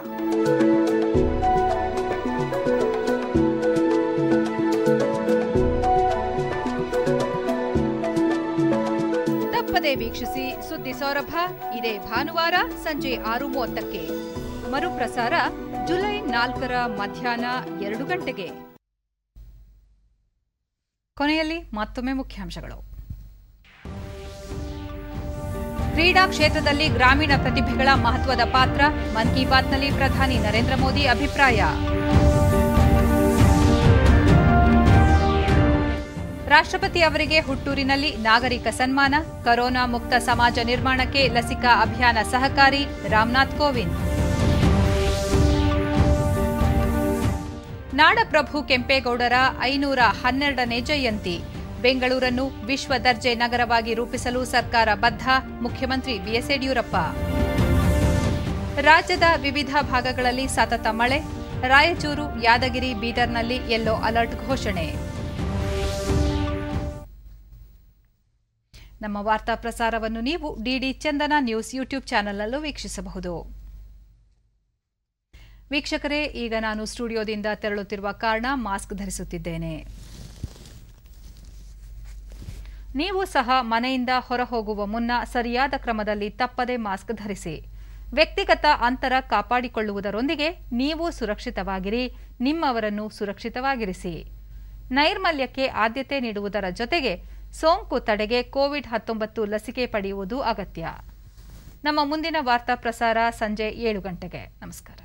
ತಪ್ಪದೇ ವೀಕ್ಷಿಸಿ ಸುದ್ದಿ ಸೌರಭ ಇದೇ ಭಾನುವಾರ ಸಂಜೆ 6:30ಕ್ಕೆ. ಮರುಪ್ರಸಾರ ಜುಲೈ 4ರ ಮಧ್ಯಾಹ್ನ 2 ಗಂಟೆಗೆ. ಕೊನೆಯಲ್ಲಿ ಮತ್ತೊಮ್ಮೆ ಮುಖ್ಯಾಂಶಗಳು. ಕ್ರೀಡಾ ಕ್ಷೇತ್ರದಲ್ಲಿ ಗ್ರಾಮೀಣ ಪ್ರತಿಭೆಗಳ ಮಹತ್ವದ ಪಾತ್ರ, ಮನ್ ಕಿ ಬಾತ್ನಲ್ಲಿ ಪ್ರಧಾನಿ ನರೇಂದ್ರ ಮೋದಿ ಅಭಿಪ್ರಾಯ. ರಾಷ್ಟ್ರಪತಿ ಅವರಿಗೆ ಹುಟ್ಟೂರಿನಲ್ಲಿ ನಾಗರಿಕ ಸನ್ಮಾನ, ಕೊರೋನಾ ಮುಕ್ತ ಸಮಾಜ ನಿರ್ಮಾಣಕ್ಕೆ ಲಸಿಕಾ ಅಭಿಯಾನ ಸಹಕಾರಿ, ರಾಮನಾಥ್ ಕೋವಿಂದ್. ನಾಡಪ್ರಭು ಕೆಂಪೇಗೌಡರ 512ನೇ ಜಯಂತಿ, ಬೆಂಗಳೂರನ್ನು ವಿಶ್ವ ದರ್ಜೆ ನಗರವಾಗಿ ರೂಪಿಸಲು ಸರ್ಕಾರ ಬದ್ಧ, ಮುಖ್ಯಮಂತ್ರಿ ಬಿಎಸ್ ಯಡಿಯೂರಪ್ಪ. ರಾಜ್ಯದ ವಿವಿಧ ಭಾಗಗಳಲ್ಲಿ ಸತತ ಮಳೆ, ರಾಯಚೂರು, ಯಾದಗಿರಿ, ಬೀದರ್ನಲ್ಲಿ ಯೆಲ್ಲೋ ಅಲರ್ಟ್ ಘೋಷಣೆ. ನಮ್ಮ ವಾರ್ತಾ ಪ್ರಸಾರವನ್ನು ನೀವು ಡಿಡಿ ಚಂದನ ನ್ಯೂಸ್ ಯೂಟ್ಯೂಬ್ ಚಾನೆಲ್ನಲ್ಲೂ ವೀಕ್ಷಿಸಬಹುದು. ವೀಕ್ಷಕರೇ, ಈಗ ನಾನು ಸ್ಟುಡಿಯೋದಿಂದ ತೆರಳುತ್ತಿರುವ ಕಾರಣ ಮಾಸ್ಕ್ ಧರಿಸುತ್ತಿದ್ದೇನೆ. ನೀವು ಸಹ ಮನೆಯಿಂದ ಹೊರಹೋಗುವ ಮುನ್ನ ಸರಿಯಾದ ಕ್ರಮದಲ್ಲಿ ತಪ್ಪದೆ ಮಾಸ್ಕ್ ಧರಿಸಿ. ವ್ಯಕ್ತಿಗತ ಅಂತರ ಕಾಪಾಡಿಕೊಳ್ಳುವುದರೊಂದಿಗೆ ನೀವು ಸುರಕ್ಷಿತವಾಗಿರಿ, ನಿಮ್ಮವರನ್ನು ಸುರಕ್ಷಿತವಾಗಿರಿಸಿ. ನೈರ್ಮಲ್ಯಕ್ಕೆ ಆದ್ಯತೆ ನೀಡುವುದರ ಜೊತೆಗೆ ಸೋಂಕು ತಡೆಗೆ ಕೋವಿಡ್-19 ಲಸಿಕೆ ಪಡೆಯುವುದು ಅಗತ್ಯ. ನಮ್ಮ ಮುಂದಿನ ವಾರ್ತಾ ಪ್ರಸಾರ ಸಂಜೆ 7 ಗಂಟೆಗೆ. ನಮಸ್ಕಾರ.